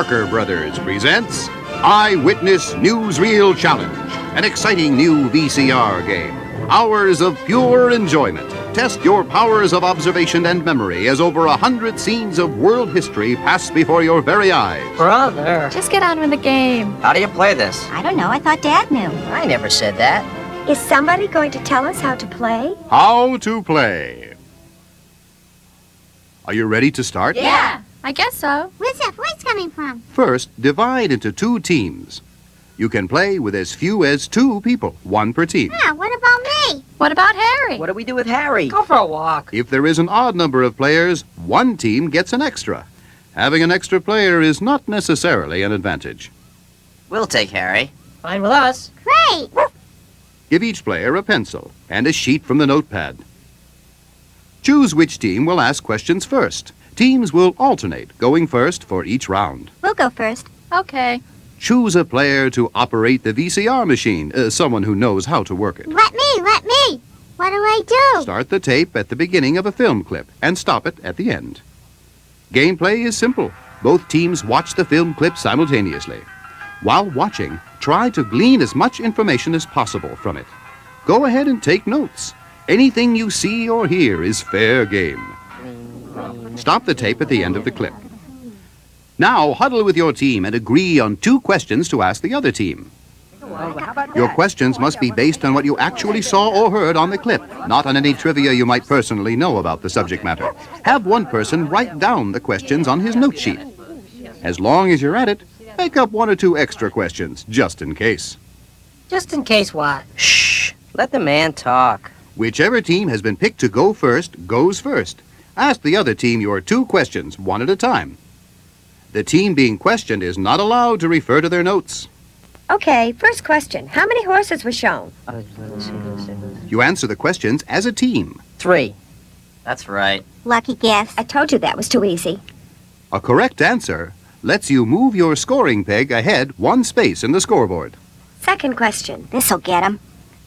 Parker Brothers presents Eyewitness Newsreel Challenge, an exciting new VCR game. Hours of pure enjoyment. Test your powers of observation and memory as over 100 scenes of world history pass before your very eyes. Brother. Just get on with the game. How do you play this? I don't know. I thought Dad knew. I never said that. Is somebody going to tell us how to play? How to play. Are you ready to start? Yeah, I guess so. Where's that voice coming from? First, divide into 2 teams. You can play with as few as 2 people, 1 per team. Yeah, what about me? What about Harry? What do we do with Harry? Go for a walk. If there is an odd number of players, 1 team gets an extra. Having an extra player is not necessarily an advantage. We'll take Harry. Fine with us. Great. Give each player a pencil and a sheet from the notepad. Choose which team will ask questions first. Teams will alternate, going first for each round. We'll go first. Okay. Choose a player to operate the VCR machine, someone who knows how to work it. Let me. What do I do? Start the tape at the beginning of a film clip and stop it at the end. Gameplay is simple. Both teams watch the film clip simultaneously. While watching, try to glean as much information as possible from it. Go ahead and take notes. Anything you see or hear is fair game. Stop the tape at the end of the clip. Now huddle with your team and agree on 2 questions to ask the other team. Your questions must be based on what you actually saw or heard on the clip, not on any trivia you might personally know about the subject matter. Have one person write down the questions on his note sheet. As long as you're at it, make up 1 or 2 extra questions, just in case. Just in case what? Shh. Let the man talk. Whichever team has been picked to go first, goes first. Ask the other team your 2 questions, 1 at a time. The team being questioned is not allowed to refer to their notes. Okay, first question. How many horses were shown? You answer the questions as a team. 3. That's right. Lucky guess. I told you that was too easy. A correct answer lets you move your scoring peg ahead 1 space in the scoreboard. Second question. This'll get him.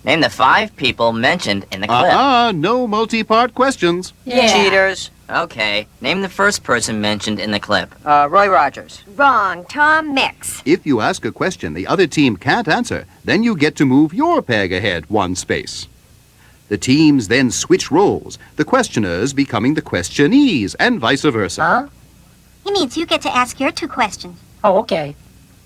Name the 5 people mentioned in the clip. No multi-part questions. Yeah. Cheaters. Okay. Name the first person mentioned in the clip. Roy Rogers. Wrong. Tom Mix. If you ask a question the other team can't answer, then you get to move your peg ahead 1 space. The teams then switch roles, the questioners becoming the questionees, and vice versa. Huh? He means you get to ask your 2 questions. Oh, okay.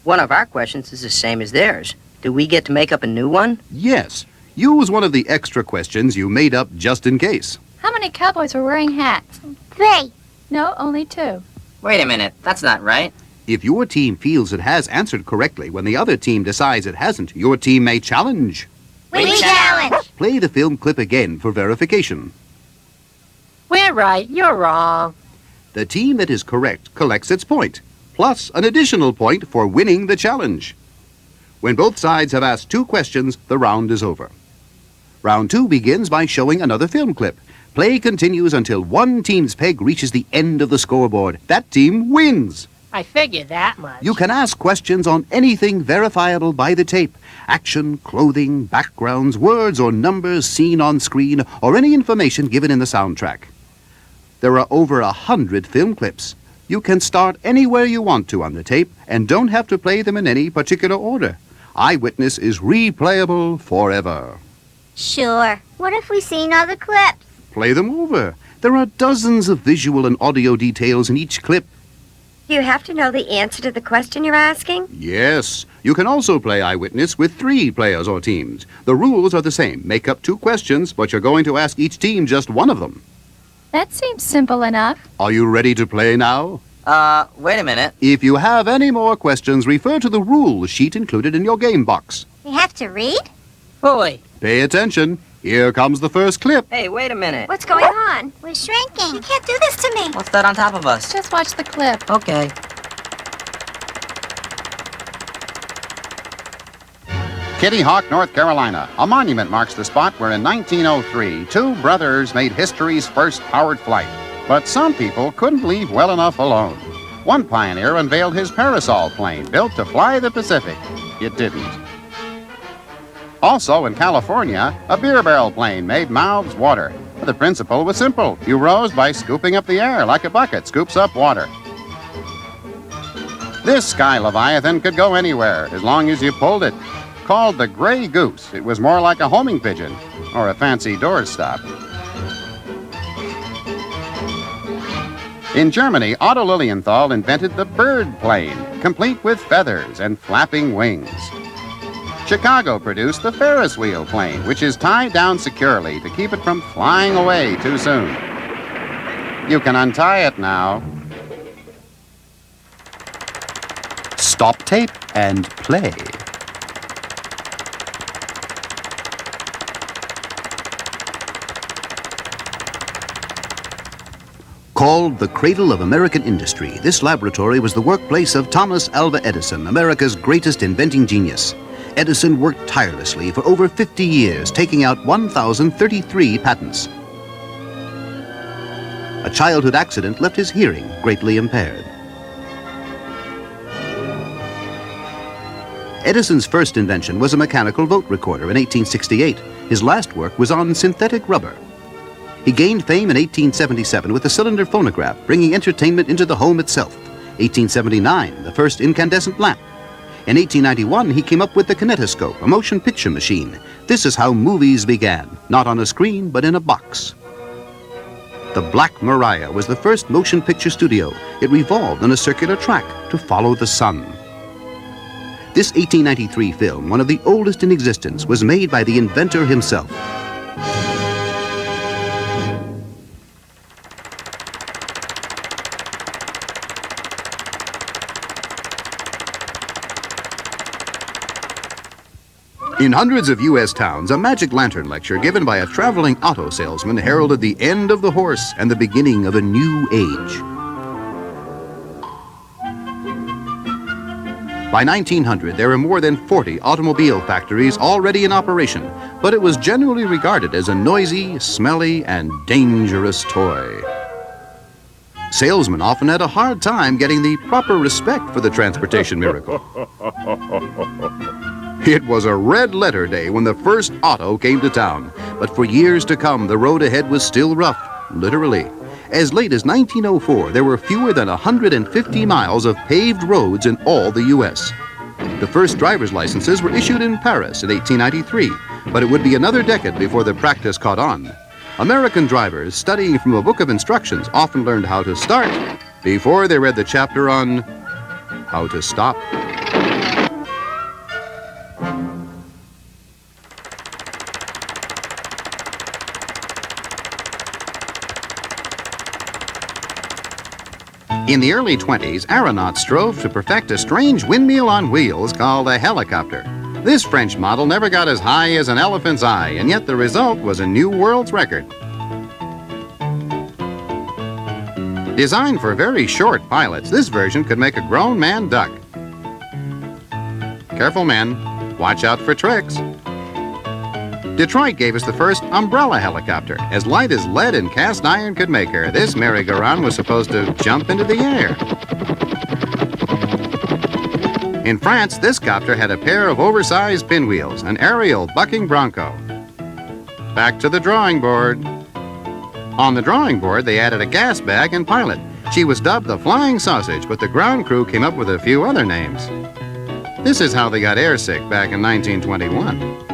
One of our questions is the same as theirs. Do we get to make up a new one? Yes. Use one of the extra questions you made up just in case. How many cowboys were wearing hats? 3. No, only 2. Wait a minute. That's not right. If your team feels it has answered correctly when the other team decides it hasn't, your team may challenge. We challenge. Play the film clip again for verification. We're right. You're wrong. The team that is correct collects its point, plus an additional point for winning the challenge. When both sides have asked 2 questions, the round is over. Round 2 begins by showing another film clip. Play continues until one team's peg reaches the end of the scoreboard. That team wins. I figured that much. You can ask questions on anything verifiable by the tape. Action, clothing, backgrounds, words or numbers seen on screen, or any information given in the soundtrack. There are over 100 film clips. You can start anywhere you want to on the tape and don't have to play them in any particular order. Eyewitness is replayable forever. Sure. What if we seen other clips? Play them over. There are dozens of visual and audio details in each clip. Do you have to know the answer to the question you're asking? Yes. You can also play Eyewitness with 3 players or teams. The rules are the same. Make up 2 questions, but you're going to ask each team just 1 of them. That seems simple enough. Are you ready to play now? Wait a minute. If you have any more questions, refer to the rules sheet included in your game box. We have to read? Boy. Pay attention. Here comes the first clip. Hey, wait a minute. What's going on? We're shrinking. You can't do this to me. What's that on top of us? Just watch the clip. Okay. Kitty Hawk, North Carolina. A monument marks the spot where in 1903, 2 brothers made history's first powered flight. But some people couldn't leave well enough alone. One pioneer unveiled his parasol plane, built to fly the Pacific. It didn't. Also in California, a beer barrel plane made mouths water. The principle was simple. You rose by scooping up the air like a bucket scoops up water. This Sky Leviathan could go anywhere as long as you pulled it. Called the Gray Goose, it was more like a homing pigeon or a fancy doorstop. In Germany, Otto Lilienthal invented the bird plane, complete with feathers and flapping wings. Chicago produced the Ferris wheel plane, which is tied down securely to keep it from flying away too soon. You can untie it now. Stop tape and play. Called the cradle of American industry, this laboratory was the workplace of Thomas Alva Edison, America's greatest inventing genius. Edison worked tirelessly for over 50 years, taking out 1,033 patents. A childhood accident left his hearing greatly impaired. Edison's first invention was a mechanical vote recorder in 1868. His last work was on synthetic rubber. He gained fame in 1877 with the cylinder phonograph, bringing entertainment into the home itself. 1879, the first incandescent lamp. In 1891, he came up with the kinetoscope, a motion picture machine. This is how movies began, not on a screen, but in a box. The Black Maria was the first motion picture studio. It revolved on a circular track to follow the sun. This 1893 film, one of the oldest in existence, was made by the inventor himself. In hundreds of U.S. towns, a magic lantern lecture given by a traveling auto salesman heralded the end of the horse and the beginning of a new age. By 1900, there were more than 40 automobile factories already in operation, but it was generally regarded as a noisy, smelly, and dangerous toy. Salesmen often had a hard time getting the proper respect for the transportation miracle. It was a red-letter day when the first auto came to town, but for years to come, the road ahead was still rough, literally. As late as 1904, there were fewer than 150 miles of paved roads in all the U.S. The first driver's licenses were issued in Paris in 1893, but it would be another decade before the practice caught on. American drivers, studying from a book of instructions, often learned how to start before they read the chapter on how to stop. In the early 20s, aeronauts strove to perfect a strange windmill on wheels called a helicopter. This French model never got as high as an elephant's eye, and yet the result was a new world's record. Designed for very short pilots, this version could make a grown man duck. Careful, men. Watch out for tricks. Detroit gave us the first umbrella helicopter. As light as lead and cast iron could make her, this merry-go-round was supposed to jump into the air. In France, this copter had a pair of oversized pinwheels, an aerial bucking bronco. Back to the drawing board. On the drawing board, they added a gas bag and pilot. She was dubbed the Flying Sausage, but the ground crew came up with a few other names. This is how they got airsick back in 1921.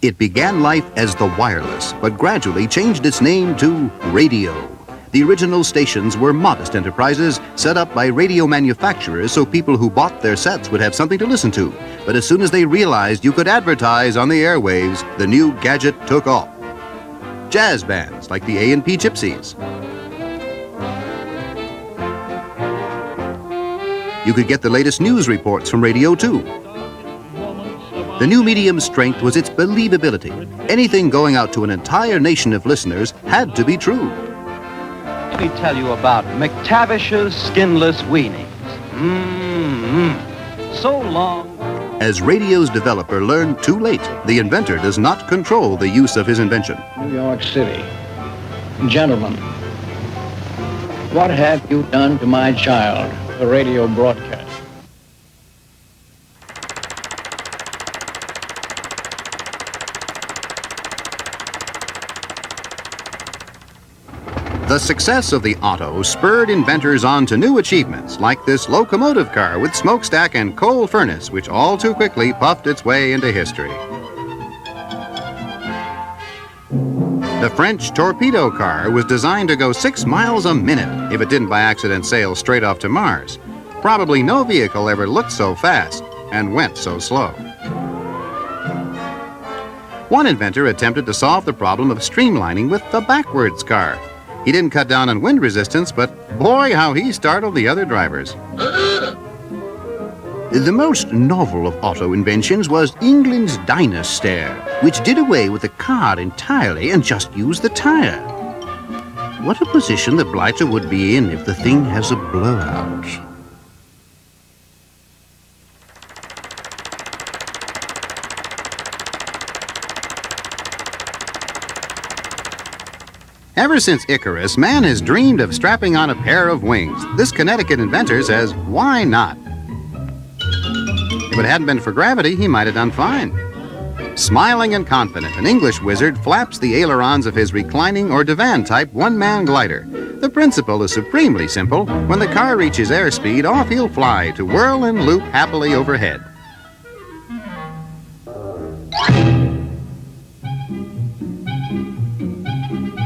It began life as the wireless, but gradually changed its name to radio. The original stations were modest enterprises set up by radio manufacturers so people who bought their sets would have something to listen to. But as soon as they realized you could advertise on the airwaves, the new gadget took off. Jazz bands like the A&P Gypsies. You could get the latest news reports from radio too. The new medium's strength was its believability. Anything going out to an entire nation of listeners had to be true. Let me tell you about McTavish's Skinless Weenies. So long. As radio's developer learned too late, the inventor does not control the use of his invention. New York City. Gentlemen, what have you done to my child? The radio broadcast. The success of the Otto spurred inventors on to new achievements, like this locomotive car with smokestack and coal furnace, which all too quickly puffed its way into history. The French torpedo car was designed to go 6 miles a minute if it didn't by accident sail straight off to Mars. Probably no vehicle ever looked so fast and went so slow. One inventor attempted to solve the problem of streamlining with the backwards car. He didn't cut down on wind resistance, but boy, how he startled the other drivers. The most novel of auto inventions was England's Dynastair, which did away with the car entirely and just used the tire. What a position the blighter would be in if the thing has a blowout. Ever since Icarus, man has dreamed of strapping on a pair of wings. This Connecticut inventor says, why not? If it hadn't been for gravity, he might have done fine. Smiling and confident, an English wizard flaps the ailerons of his reclining or divan-type one-man glider. The principle is supremely simple. When the car reaches airspeed, off he'll fly to whirl and loop happily overhead.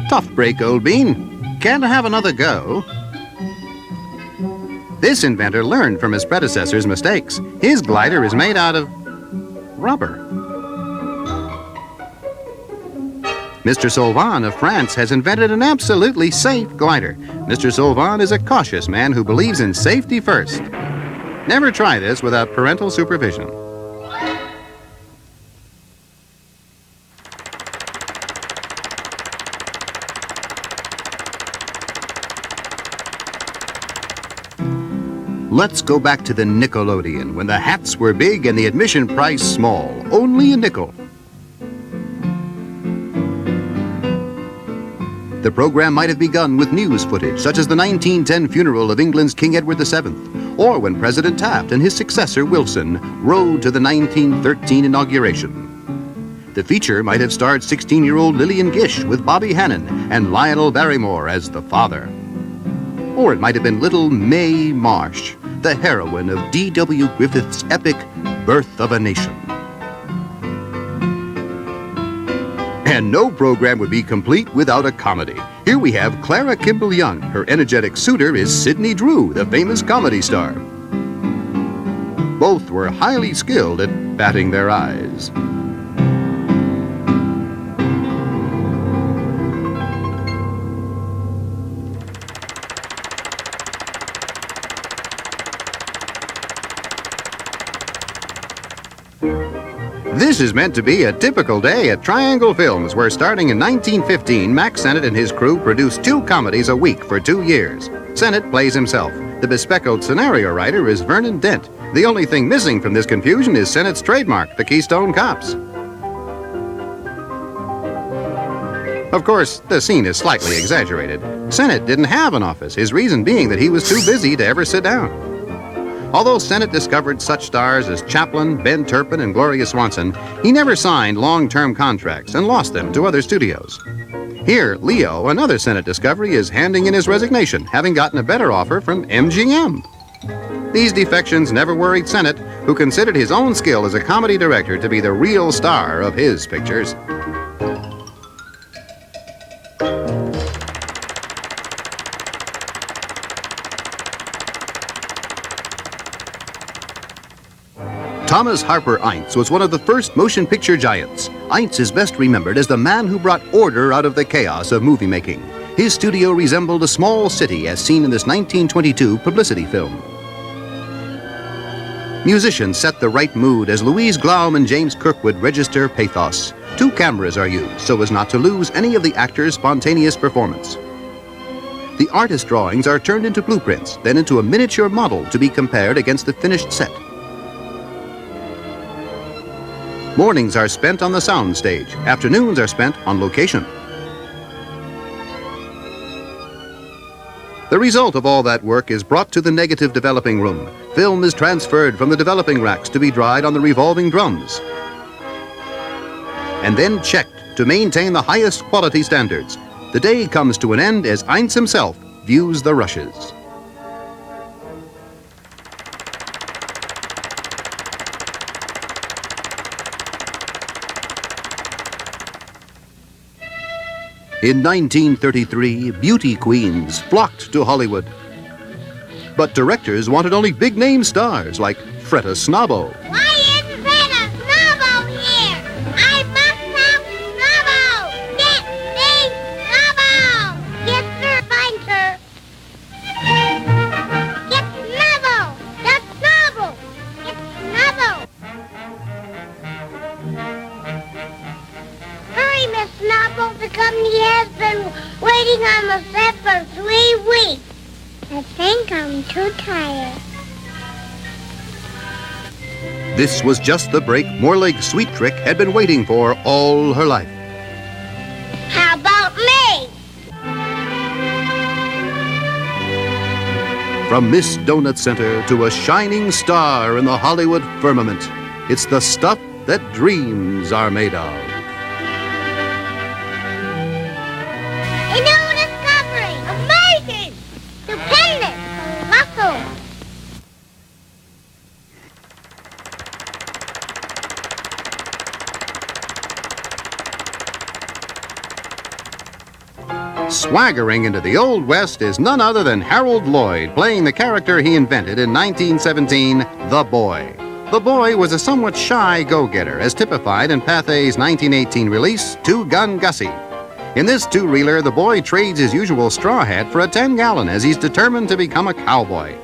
Tough break, old bean. Can't have another go. This inventor learned from his predecessor's mistakes. His glider is made out of rubber. Mr. Solvan of France has invented an absolutely safe glider. Mr. Solvan is a cautious man who believes in safety first. Never try this without parental supervision. Let's go back to the Nickelodeon, when the hats were big and the admission price small, only a nickel. The program might have begun with news footage, such as the 1910 funeral of England's King Edward VII, or when President Taft and his successor, Wilson, rode to the 1913 inauguration. The feature might have starred 16-year-old Lillian Gish with Bobby Hannon and Lionel Barrymore as the father. Or it might have been little Mae Marsh, the heroine of D.W. Griffith's epic Birth of a Nation. And no program would be complete without a comedy. Here we have Clara Kimball Young. Her energetic suitor is Sidney Drew, the famous comedy star. Both were highly skilled at batting their eyes. This is meant to be a typical day at Triangle Films, where starting in 1915, Mack Sennett and his crew produced 2 comedies a week for 2 years. Sennett plays himself. The bespectacled scenario writer is Vernon Dent. The only thing missing from this confusion is Sennett's trademark, the Keystone Cops. Of course, the scene is slightly exaggerated. Sennett didn't have an office, his reason being that he was too busy to ever sit down. Although Sennett discovered such stars as Chaplin, Ben Turpin, and Gloria Swanson, he never signed long-term contracts and lost them to other studios. Here, Leo, another Sennett discovery, is handing in his resignation, having gotten a better offer from MGM. These defections never worried Sennett, who considered his own skill as a comedy director to be the real star of his pictures. Thomas Harper Ince was one of the first motion picture giants. Ince is best remembered as the man who brought order out of the chaos of movie making. His studio resembled a small city as seen in this 1922 publicity film. Musicians set the right mood as Louise Glaum and James Kirkwood register pathos. 2 cameras are used so as not to lose any of the actor's spontaneous performance. The artist drawings are turned into blueprints, then into a miniature model to be compared against the finished set. Mornings are spent on the sound stage. Afternoons are spent on location. The result of all that work is brought to the negative developing room. Film is transferred from the developing racks to be dried on the revolving drums, and then checked to maintain the highest quality standards. The day comes to an end as Heinz himself views the rushes. In 1933, beauty queens flocked to Hollywood. But directors wanted only big-name stars like Fretta Snobbo, Why isn't there a Snubbo here? I must have Snubbo! Get me Snubbo! Yes, sir, fine, sir. Get Snubbo! That's Snubbo! Get Snubbo! Hurry, Miss Snubbo, the company has been waiting on the set for 3 weeks. I think I'm too tired. This was just the break Morlake Sweet Trick had been waiting for all her life. How about me? From Miss Donut Center to a shining star in the Hollywood firmament, it's the stuff that dreams are made of. A new discovery! Amazing! Stupendous! Colossal! Swaggering into the Old West is none other than Harold Lloyd, playing the character he invented in 1917, The Boy. The Boy was a somewhat shy go-getter, as typified in Pathé's 1918 release, Two Gun Gussie. In this two-reeler, the boy trades his usual straw hat for a 10-gallon as he's determined to become a cowboy.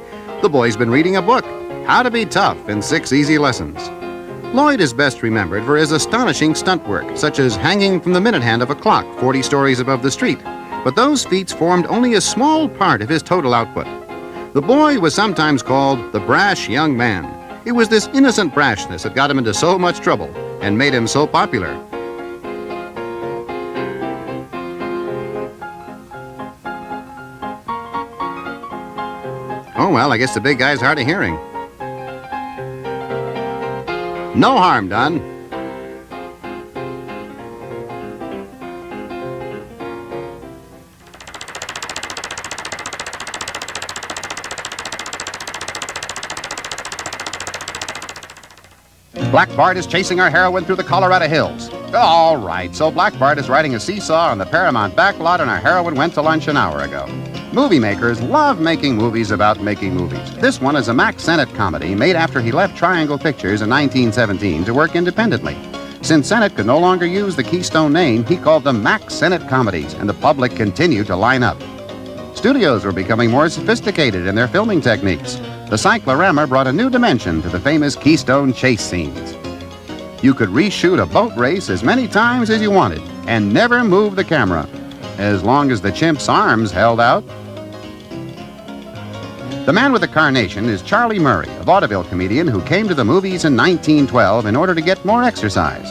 The boy's been reading a book, How to Be Tough in 6 Easy Lessons. Lloyd is best remembered for his astonishing stunt work, such as hanging from the minute hand of a clock 40 stories above the street. But those feats formed only a small part of his total output. The boy was sometimes called the brash young man. It was this innocent brashness that got him into so much trouble and made him so popular. Oh, well, I guess the big guy's hard of hearing. No harm done. Black Bart is chasing our heroine through the Colorado hills. All right, so Black Bart is riding a seesaw on the Paramount backlot and our heroine went to lunch an hour ago. Movie makers love making movies about making movies. This one is a Max Sennett comedy made after he left Triangle Pictures in 1917 to work independently. Since Sennett could no longer use the Keystone name, he called them Max Sennett comedies, and the public continued to line up. Studios were becoming more sophisticated in their filming techniques. The cyclorama brought a new dimension to the famous Keystone chase scenes. You could reshoot a boat race as many times as you wanted and never move the camera, as long as the chimp's arms held out. The man with the carnation is Charlie Murray, a vaudeville comedian who came to the movies in 1912 in order to get more exercise.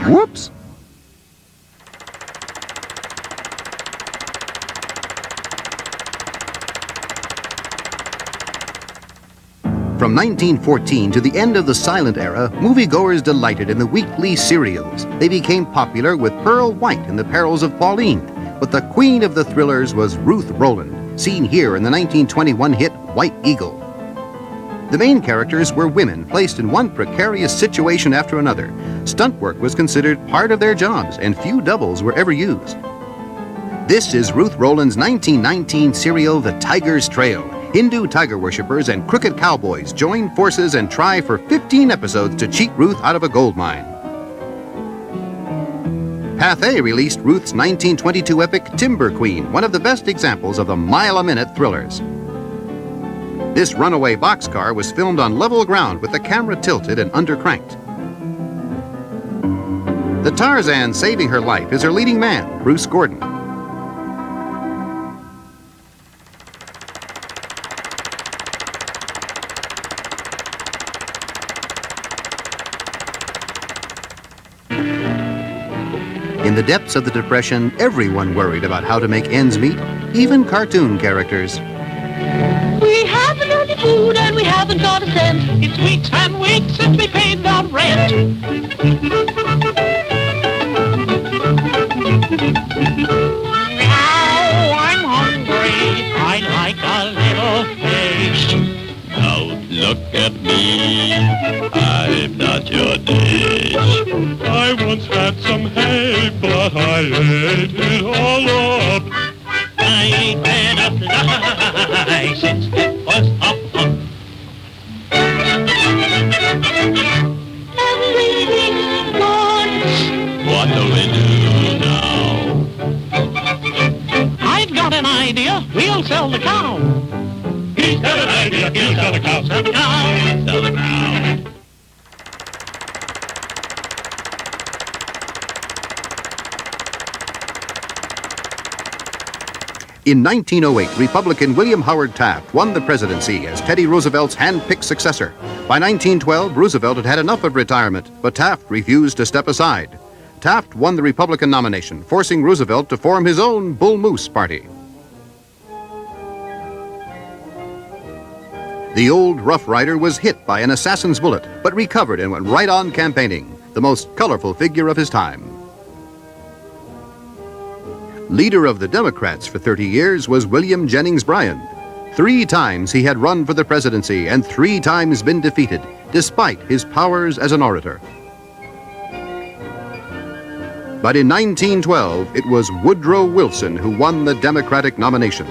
Whoops! From 1914 to the end of the silent era, moviegoers delighted in the weekly serials. They became popular with Pearl White in The Perils of Pauline. But the queen of the thrillers was Ruth Roland, seen here in the 1921 hit White Eagle. The main characters were women placed in one precarious situation after another. Stunt work was considered part of their jobs, and few doubles were ever used. This is Ruth Roland's 1919 serial The Tiger's Trail. Hindu tiger worshippers and crooked cowboys join forces and try for 15 episodes to cheat Ruth out of a gold mine. Pathé released Ruth's 1922 epic Timber Queen, one of the best examples of the mile-a-minute thrillers. This runaway boxcar was filmed on level ground with the camera tilted and undercranked. The Tarzan saving her life is her leading man, Bruce Gordon. In the depths of the Depression, everyone worried about how to make ends meet, even cartoon characters. We haven't any food and we haven't got a cent. It's weeks and weeks since we paid our rent. I once had some hay, but I ate it all up. I ain't been up to die since it was up. Everything's gone. What do we do now? I've got an idea. We'll sell the cow. He's got an idea. He'll sell the cow. Sell the cow. Sell the cow. In 1908, Republican William Howard Taft won the presidency as Teddy Roosevelt's hand-picked successor. By 1912, Roosevelt had had enough of retirement, but Taft refused to step aside. Taft won the Republican nomination, forcing Roosevelt to form his own Bull Moose Party. The old Rough Rider was hit by an assassin's bullet, but recovered and went right on campaigning, the most colorful figure of his time. Leader of the Democrats for 30 years was William Jennings Bryan. 3 times he had run for the presidency and 3 times been defeated, despite his powers as an orator. But in 1912, it was Woodrow Wilson who won the Democratic nomination.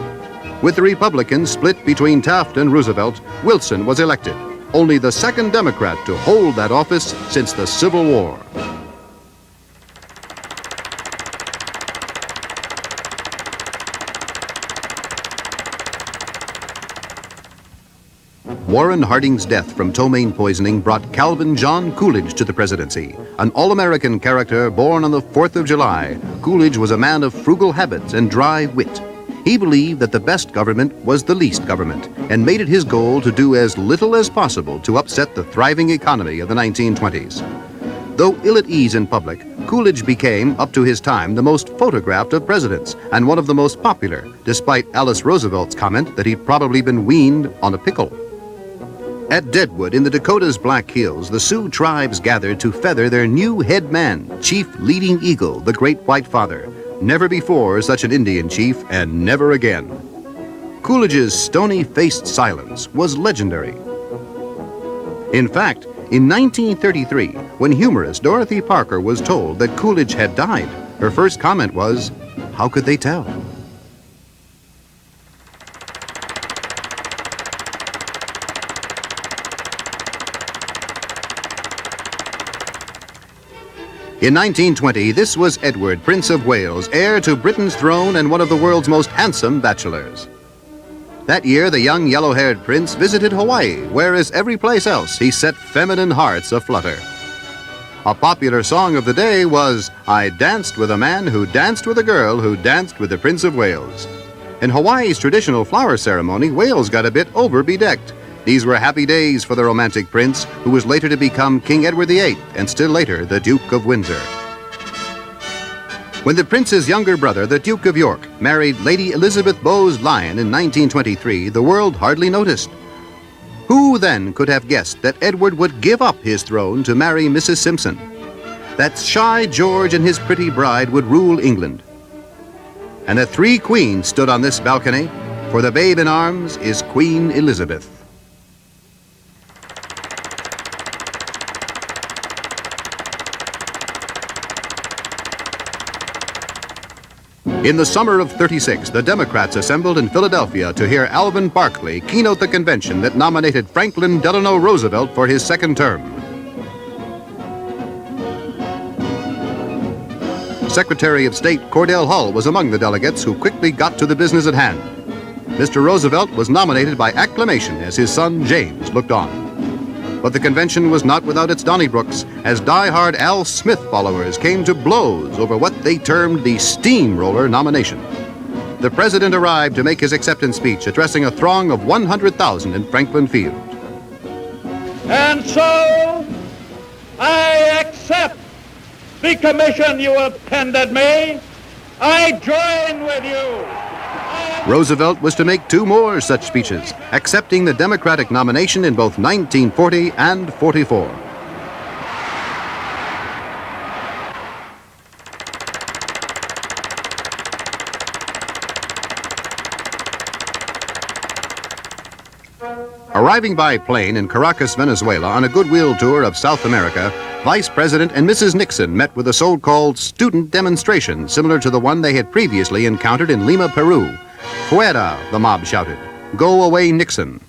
With the Republicans split between Taft and Roosevelt, Wilson was elected, only the second Democrat to hold that office since the Civil War. Warren Harding's death from ptomaine poisoning brought Calvin John Coolidge to the presidency. An all-American character born on the 4th of July, Coolidge was a man of frugal habits and dry wit. He believed that the best government was the least government and made it his goal to do as little as possible to upset the thriving economy of the 1920s. Though ill at ease in public, Coolidge became, up to his time, the most photographed of presidents and one of the most popular, despite Alice Roosevelt's comment that he'd probably been weaned on a pickle. At Deadwood in the Dakota's Black Hills, the Sioux tribes gathered to feather their new head man, Chief Leading Eagle, the Great White Father. Never before such an Indian chief, and never again. Coolidge's stony-faced silence was legendary. In fact, in 1933, when humorist Dorothy Parker was told that Coolidge had died, her first comment was, "How could they tell?" In 1920, this was Edward, Prince of Wales, heir to Britain's throne and one of the world's most handsome bachelors. That year, the young yellow-haired prince visited Hawaii, where, as every place else, he set feminine hearts aflutter. A popular song of the day was, "I danced with a man who danced with a girl who danced with the Prince of Wales." In Hawaii's traditional flower ceremony, Wales got a bit over-bedecked. These were happy days for the romantic prince, who was later to become King Edward VIII and still later the Duke of Windsor. When the prince's younger brother, the Duke of York, married Lady Elizabeth Bowes Lyon in 1923, the world hardly noticed. Who then could have guessed that Edward would give up his throne to marry Mrs. Simpson? That shy George and his pretty bride would rule England. And that 3 queens stood on this balcony, for the babe in arms is Queen Elizabeth. In the summer of '36, the Democrats assembled in Philadelphia to hear Alvin Barkley keynote the convention that nominated Franklin Delano Roosevelt for his second term. Secretary of State Cordell Hull was among the delegates who quickly got to the business at hand. Mr. Roosevelt was nominated by acclamation as his son James looked on. But the convention was not without its Donnybrooks, as die-hard Al Smith followers came to blows over what they termed the steamroller nomination. The president arrived to make his acceptance speech, addressing a throng of 100,000 in Franklin Field. And so, I accept the commission you have tendered me. I join with you. Roosevelt was to make 2 more such speeches, accepting the Democratic nomination in both 1940 and '44. Arriving by plane in Caracas, Venezuela, on a goodwill tour of South America, Vice President and Mrs. Nixon met with a so-called student demonstration similar to the one they had previously encountered in Lima, Peru. Fuera, the mob shouted. Go away, Nixon.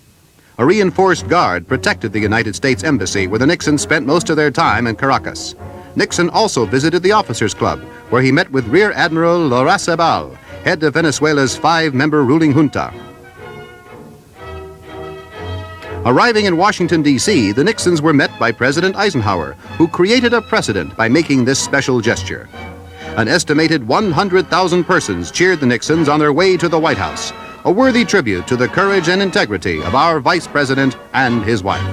A reinforced guard protected the United States Embassy, where the Nixons spent most of their time in Caracas. Nixon also visited the Officers Club, where he met with Rear Admiral Larrazabal, head of Venezuela's 5-member ruling junta. Arriving in Washington, D.C., the Nixons were met by President Eisenhower, who created a precedent by making this special gesture. An estimated 100,000 persons cheered the Nixons on their way to the White House, a worthy tribute to the courage and integrity of our Vice President and his wife.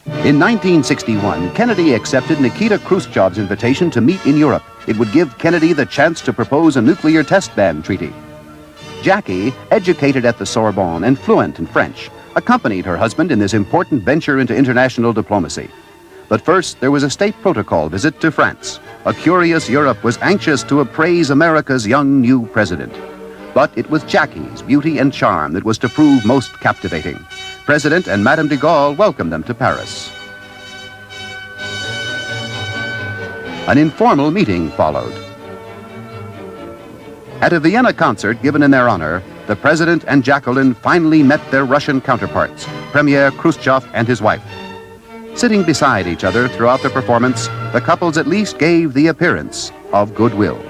In 1961, Kennedy accepted Nikita Khrushchev's invitation to meet in Europe. It would give Kennedy the chance to propose a nuclear test ban treaty. Jackie, educated at the Sorbonne and fluent in French, accompanied her husband in this important venture into international diplomacy. But first, there was a state protocol visit to France. A curious Europe was anxious to appraise America's young new president. But it was Jackie's beauty and charm that was to prove most captivating. President and Madame de Gaulle welcomed them to Paris. An informal meeting followed. At a Vienna concert given in their honor, the President and Jacqueline finally met their Russian counterparts, Premier Khrushchev and his wife. Sitting beside each other throughout the performance, the couples at least gave the appearance of goodwill.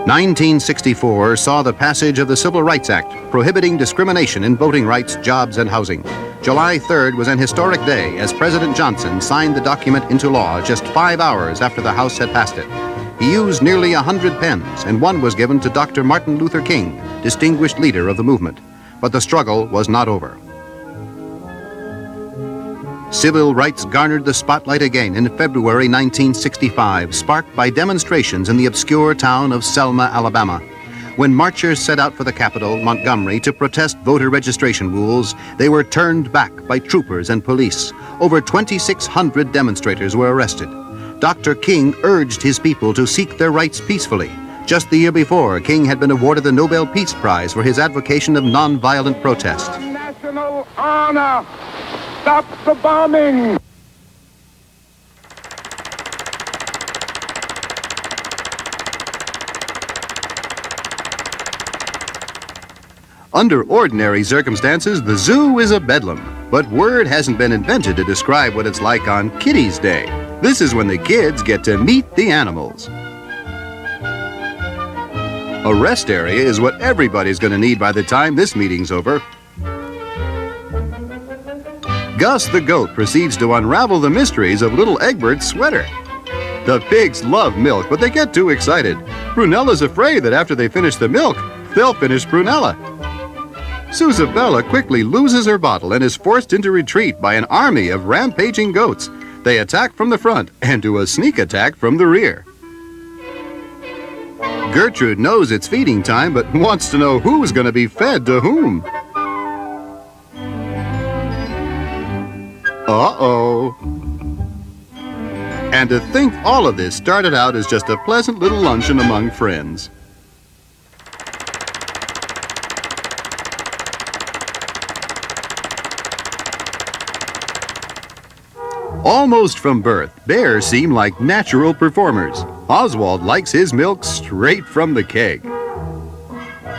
(1964) saw the passage of the Civil Rights Act, prohibiting discrimination in voting rights, jobs, and housing. July 3rd was an historic day as President Johnson signed the document into law just 5 hours after the House had passed it. He used nearly 100 pens, and one was given to Dr. Martin Luther King, distinguished leader of the movement. But the struggle was not over. Civil rights garnered the spotlight again in February 1965, sparked by demonstrations in the obscure town of Selma, Alabama. When marchers set out for the capital, Montgomery, to protest voter registration rules, they were turned back by troopers and police. Over 2,600 demonstrators were arrested. Dr. King urged his people to seek their rights peacefully. Just the year before, King had been awarded the Nobel Peace Prize for his advocacy of nonviolent protest. National honor! Stop the bombing! Under ordinary circumstances, the zoo is a bedlam. But word hasn't been invented to describe what it's like on Kitty's Day. This is when the kids get to meet the animals. A rest area is what everybody's going to need by the time this meeting's over. Gus the goat proceeds to unravel the mysteries of little Egbert's sweater. The pigs love milk, but they get too excited. Brunella's afraid that after they finish the milk, they'll finish Brunella. Susabella quickly loses her bottle and is forced into retreat by an army of rampaging goats. They attack from the front and do a sneak attack from the rear. Gertrude knows it's feeding time, but wants to know who's going to be fed to whom. Uh-oh. And to think all of this started out as just a pleasant little luncheon among friends. Almost from birth, bears seem like natural performers. Oswald likes his milk straight from the keg.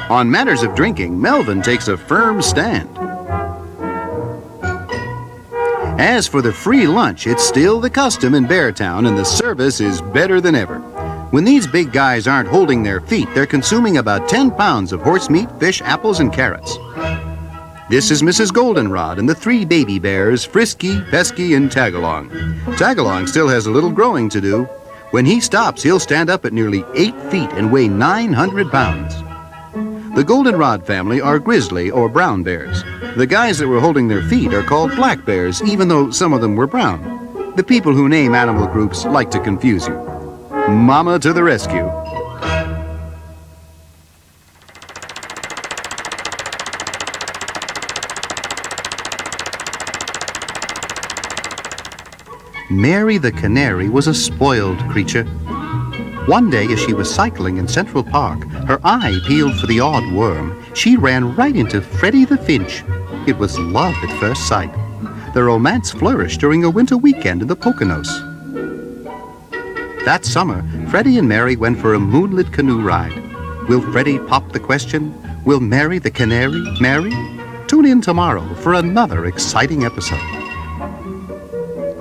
On matters of drinking, Melvin takes a firm stand. As for the free lunch, it's still the custom in Beartown, and the service is better than ever. When these big guys aren't holding their feet, they're consuming about 10 pounds of horse meat, fish, apples, and carrots. This is Mrs. Goldenrod and the 3 baby bears, Frisky, Pesky, and Tagalong. Tagalong still has a little growing to do. When he stops, he'll stand up at nearly 8 feet and weigh 900 pounds. The Goldenrod family are grizzly or brown bears. The guys that were holding their feet are called black bears, even though some of them were brown. The people who name animal groups like to confuse you. Mama to the rescue. Mary the canary was a spoiled creature. One day, as she was cycling in Central Park, her eye peeled for the odd worm. She ran right into Freddie the Finch. It was love at first sight. The romance flourished during a winter weekend in the Poconos. That summer, Freddie and Mary went for a moonlit canoe ride. Will Freddie pop the question? Will Mary the canary marry? Tune in tomorrow for another exciting episode.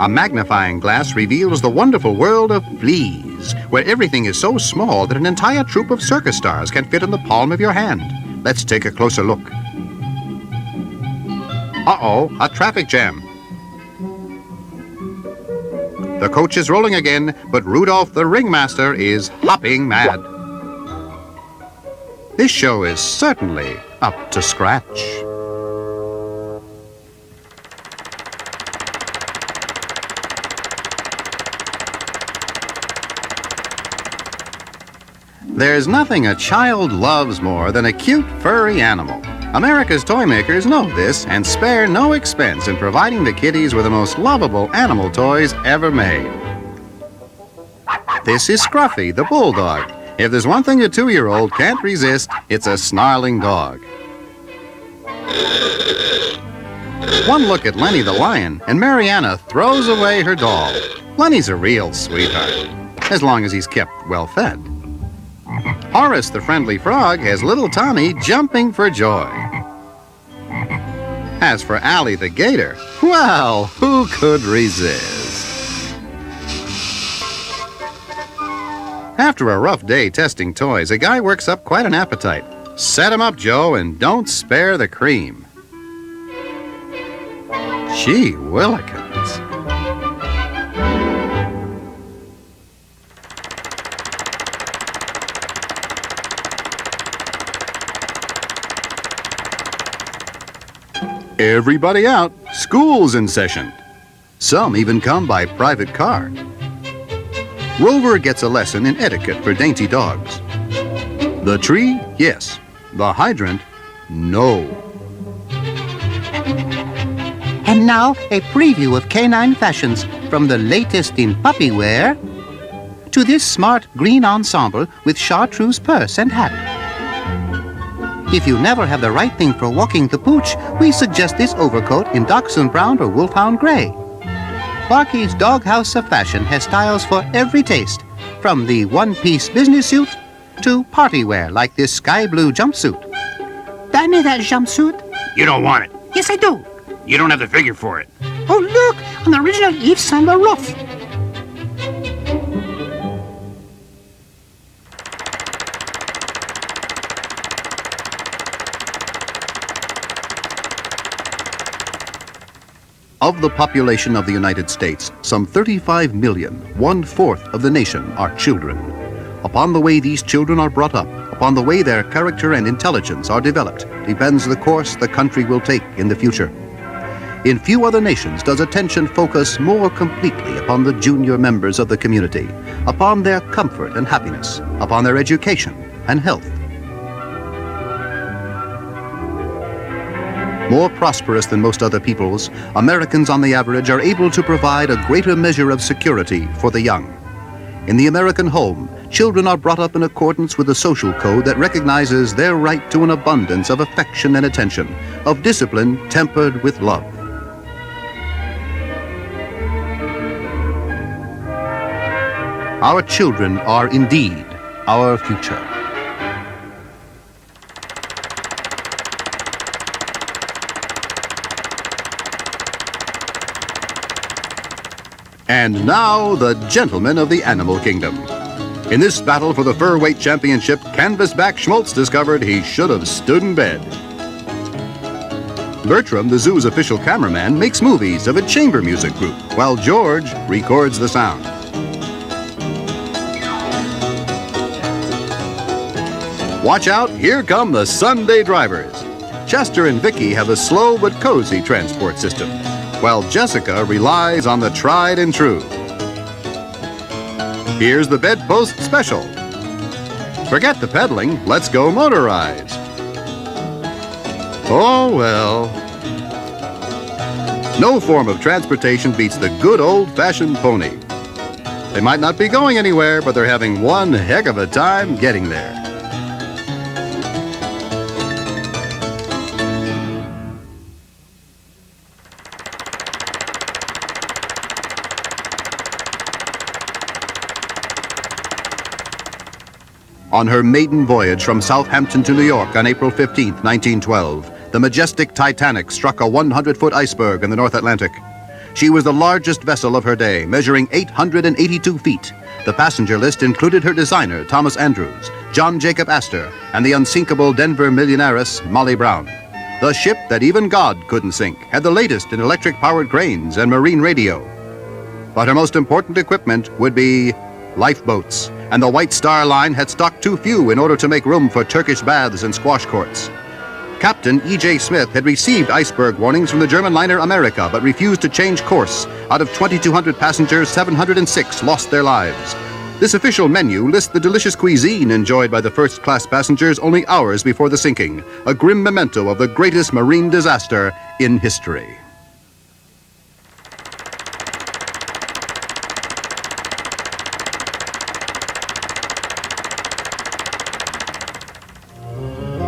A magnifying glass reveals the wonderful world of fleas, where everything is so small that an entire troop of circus stars can fit in the palm of your hand. Let's take a closer look. Uh-oh, a traffic jam. The coach is rolling again, but Rudolph the ringmaster is hopping mad. This show is certainly up to scratch. There's nothing a child loves more than a cute, furry animal. America's toy makers know this and spare no expense in providing the kiddies with the most lovable animal toys ever made. This is Scruffy, the bulldog. If there's one thing a 2-year-old can't resist, it's a snarling dog. One look at Lenny the lion, and Mariana throws away her doll. Lenny's a real sweetheart, as long as he's kept well fed. Horace the friendly frog has little Tommy jumping for joy. As for Allie the gator, well, who could resist? After a rough day testing toys, a guy works up quite an appetite. Set him up, Joe, and don't spare the cream. Gee willikins. Everybody out. School's in session. Some even come by private car. Rover gets a lesson in etiquette for dainty dogs. The tree, yes. The hydrant, no. And now, a preview of canine fashions, from the latest in puppy wear to this smart green ensemble with chartreuse purse and hat. If you never have the right thing for walking the pooch, we suggest this overcoat in Dachshund Brown or Wolfhound Gray. Barkey's Doghouse of Fashion has styles for every taste, from the one-piece business suit to party wear like this sky blue jumpsuit. Buy me that jumpsuit. You don't want it. Yes, I do. You don't have the figure for it. Oh, look, an original Yves Saint Laurent. Of the population of the United States, some 35 million, 1/4 of the nation, are children. Upon the way these children are brought up, upon the way their character and intelligence are developed, depends the course the country will take in the future. In few other nations does attention focus more completely upon the junior members of the community, upon their comfort and happiness, upon their education and health. More prosperous than most other peoples, Americans on the average are able to provide a greater measure of security for the young. In the American home, children are brought up in accordance with a social code that recognizes their right to an abundance of affection and attention, of discipline tempered with love. Our children are indeed our future. And now, the gentlemen of the animal kingdom. In this battle for the fur weight championship, canvasback Schmaltz discovered he should have stood in bed. Bertram, the zoo's official cameraman, makes movies of a chamber music group, while George records the sound. Watch out, here come the Sunday drivers. Chester and Vicky have a slow but cozy transport system, while Jessica relies on the tried and true. Here's the bedpost special. Forget the pedaling, let's go motorize. Oh well. No form of transportation beats the good old-fashioned pony. They might not be going anywhere, but they're having one heck of a time getting there. On her maiden voyage from Southampton to New York on April 15, 1912, the majestic Titanic struck a 100-foot iceberg in the North Atlantic. She was the largest vessel of her day, measuring 882 feet. The passenger list included her designer, Thomas Andrews, John Jacob Astor, and the unsinkable Denver millionairess, Molly Brown. The ship that even God couldn't sink had the latest in electric-powered cranes and marine radio. But her most important equipment would be lifeboats, and the White Star Line had stocked too few in order to make room for Turkish baths and squash courts. Captain E.J. Smith had received iceberg warnings from the German liner America, but refused to change course. Out of 2,200 passengers, 706 lost their lives. This official menu lists the delicious cuisine enjoyed by the first-class passengers only hours before the sinking, a grim memento of the greatest marine disaster in history.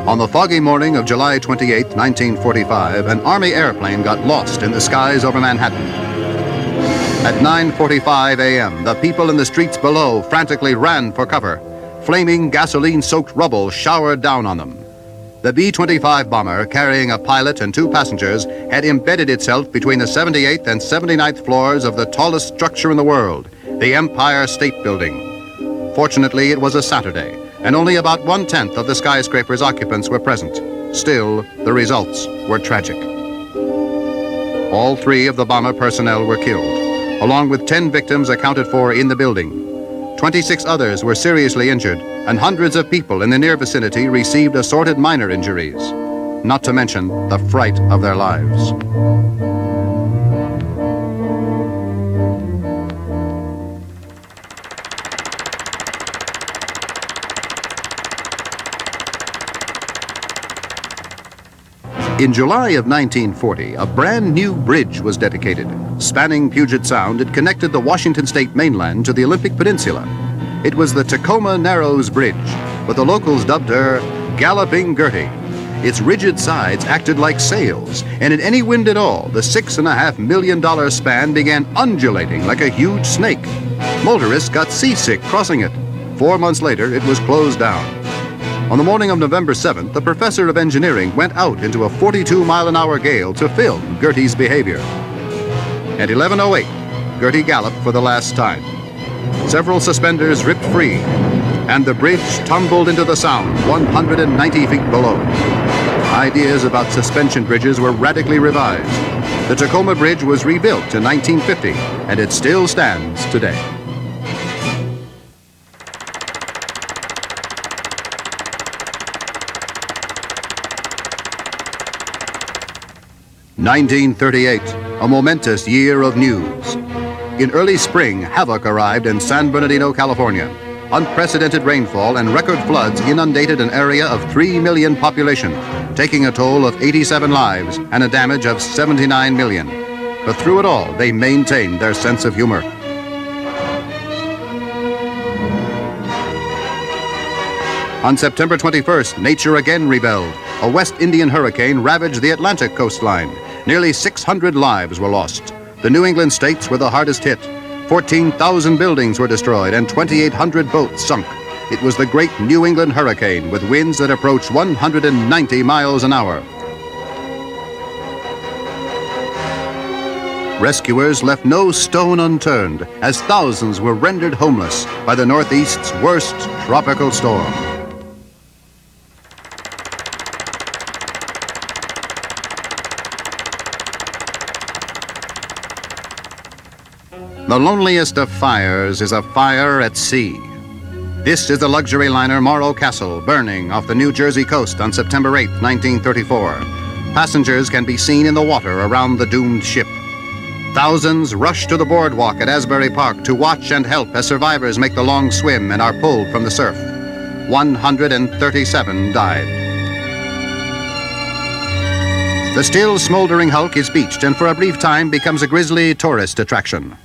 On the foggy morning of July 28, 1945, an Army airplane got lost in the skies over Manhattan. At 9:45 a.m., the people in the streets below frantically ran for cover. Flaming, gasoline-soaked rubble showered down on them. The B-25 bomber, carrying a pilot and 2 passengers, had embedded itself between the 78th and 79th floors of the tallest structure in the world, the Empire State Building. Fortunately, it was a Saturday, and only about 1/10 of the skyscraper's occupants were present. Still, the results were tragic. All 3 of the bomber personnel were killed, along with 10 victims accounted for in the building. 26 others were seriously injured, and hundreds of people in the near vicinity received assorted minor injuries, not to mention the fright of their lives. In July of 1940, a brand new bridge was dedicated. Spanning Puget Sound, it connected the Washington State mainland to the Olympic Peninsula. It was the Tacoma Narrows Bridge, but the locals dubbed her Galloping Gertie. Its rigid sides acted like sails, and in any wind at all, the $6.5 million span began undulating like a huge snake. Motorists got seasick crossing it. 4 months later, it was closed down. On the morning of November 7th, the professor of engineering went out into a 42-mile-an-hour gale to film Gertie's behavior. At 11:08, Gertie galloped for the last time. Several suspenders ripped free, and the bridge tumbled into the Sound 190 feet below. Ideas about suspension bridges were radically revised. The Tacoma Bridge was rebuilt in 1950, and it still stands today. (1938), a momentous year of news. In early spring, havoc arrived in San Bernardino, California. Unprecedented rainfall and record floods inundated an area of 3 million population, taking a toll of 87 lives and a damage of 79 million. But through it all, they maintained their sense of humor. On September 21st, nature again rebelled. A West Indian hurricane ravaged the Atlantic coastline. Nearly 600 lives were lost. The New England states were the hardest hit. 14,000 buildings were destroyed and 2,800 boats sunk. It was the great New England hurricane with winds that approached 190 miles an hour. Rescuers left no stone unturned as thousands were rendered homeless by the Northeast's worst tropical storm. The loneliest of fires is a fire at sea. This is the luxury liner Morro Castle burning off the New Jersey coast on September 8, 1934. Passengers can be seen in the water around the doomed ship. Thousands rush to the boardwalk at Asbury Park to watch and help as survivors make the long swim and are pulled from the surf. 137 died. The still smoldering hulk is beached and for a brief time becomes a grisly tourist attraction.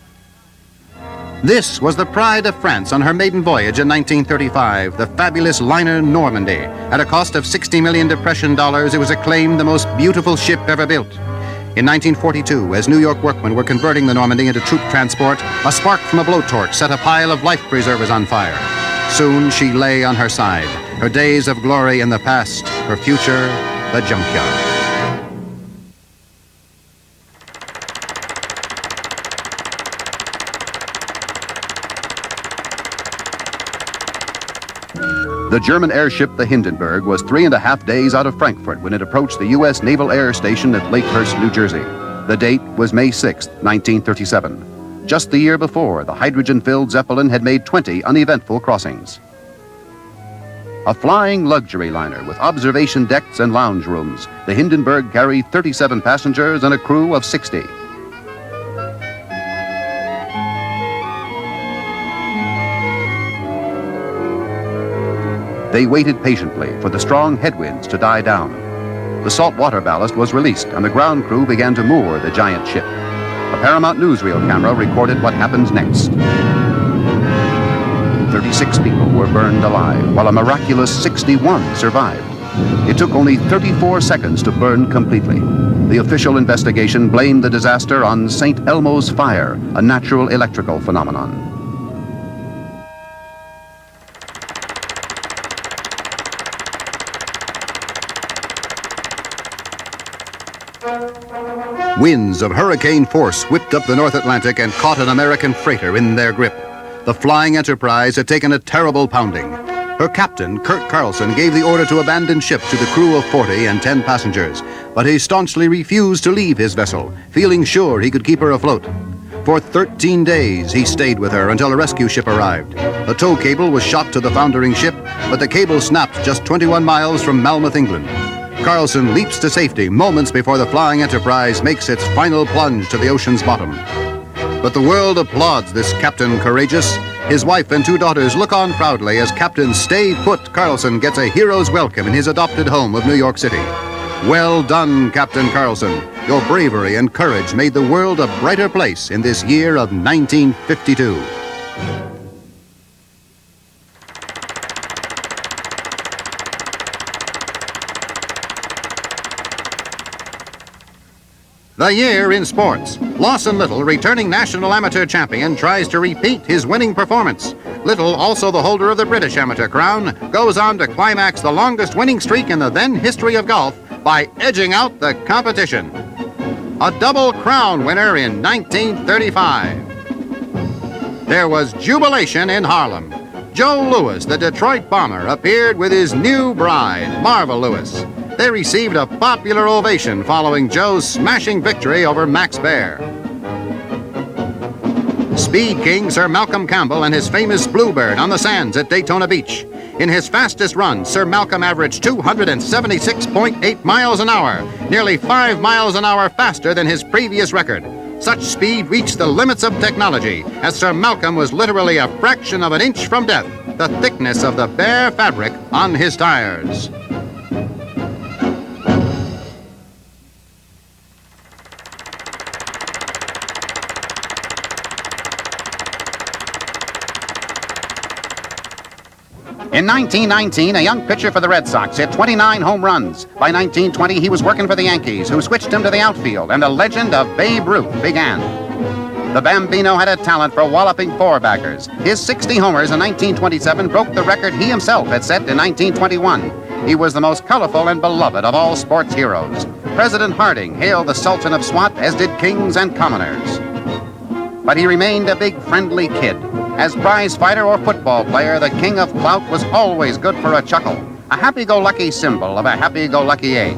This was the pride of France on her maiden voyage in 1935, the fabulous liner Normandy. At a cost of 60 million depression dollars, it was acclaimed the most beautiful ship ever built. In 1942, as New York workmen were converting the Normandy into troop transport, a spark from a blowtorch set a pile of life preservers on fire. Soon she lay on her side, her days of glory in the past, her future the junkyard. The German airship the Hindenburg was 3.5 days out of Frankfurt when it approached the U.S. Naval Air Station at Lakehurst, New Jersey. The date was May 6, 1937. Just the year before, the hydrogen-filled Zeppelin had made 20 uneventful crossings. A flying luxury liner with observation decks and lounge rooms, the Hindenburg carried 37 passengers and a crew of 60. They waited patiently for the strong headwinds to die down. The saltwater ballast was released and the ground crew began to moor the giant ship. A Paramount Newsreel camera recorded what happens next. 36 people were burned alive, while a miraculous 61 survived. It took only 34 seconds to burn completely. The official investigation blamed the disaster on St. Elmo's fire, a natural electrical phenomenon. Winds of hurricane force whipped up the North Atlantic and caught an American freighter in their grip. The flying Enterprise had taken a terrible pounding. Her captain, Kurt Carlson, gave the order to abandon ship to the crew of 40 and 10 passengers, but he staunchly refused to leave his vessel, feeling sure he could keep her afloat. For 13 days, he stayed with her until a rescue ship arrived. A tow cable was shot to the foundering ship, but the cable snapped just 21 miles from Malmouth, England. Carlson leaps to safety moments before the flying Enterprise makes its final plunge to the ocean's bottom. But the world applauds this Captain Courageous. His wife and 2 daughters look on proudly as Captain Stay Put Carlson gets a hero's welcome in his adopted home of New York City. Well done, Captain Carlson. Your bravery and courage made the world a brighter place in this year of 1952. The year in sports. Lawson Little, returning national amateur champion, tries to repeat his winning performance. Little, also the holder of the British amateur crown, goes on to climax the longest winning streak in the then history of golf by edging out the competition. A double crown winner in 1935. There was jubilation in Harlem. Joe Louis, the Detroit bomber, appeared with his new bride, Marva Lewis. They received a popular ovation following Joe's smashing victory over Max Baer. Speed King Sir Malcolm Campbell and his famous Bluebird on the sands at Daytona Beach. In his fastest run, Sir Malcolm averaged 276.8 miles an hour, nearly 5 miles an hour faster than his previous record. Such speed reached the limits of technology, as Sir Malcolm was literally a fraction of an inch from death, the thickness of the bare fabric on his tires. In 1919, a young pitcher for the Red Sox hit 29 home runs. By 1920, he was working for the Yankees, who switched him to the outfield, and the legend of Babe Ruth began. The Bambino had a talent for walloping four-backers. His 60 homers in 1927 broke the record he himself had set in 1921. He was the most colorful and beloved of all sports heroes. President Harding hailed the Sultan of Swat, as did kings and commoners. But he remained a big friendly kid. As prize fighter or football player, the king of clout was always good for a chuckle, a happy-go-lucky symbol of a happy-go-lucky age.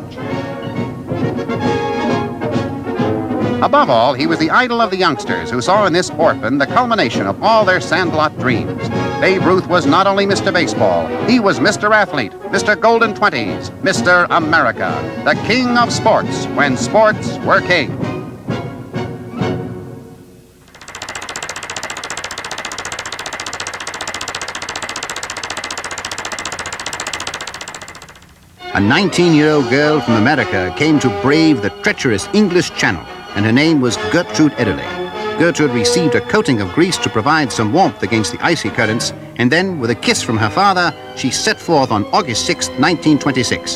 Above all, he was the idol of the youngsters who saw in this orphan the culmination of all their sandlot dreams. Babe Ruth was not only Mr. Baseball, he was Mr. Athlete, Mr. Golden Twenties, Mr. America, the king of sports when sports were king. A 19-year-old girl from America came to brave the treacherous English Channel, and her name was Gertrude Ederle. Gertrude received a coating of grease to provide some warmth against the icy currents, and then, with a kiss from her father, she set forth on August 6, 1926.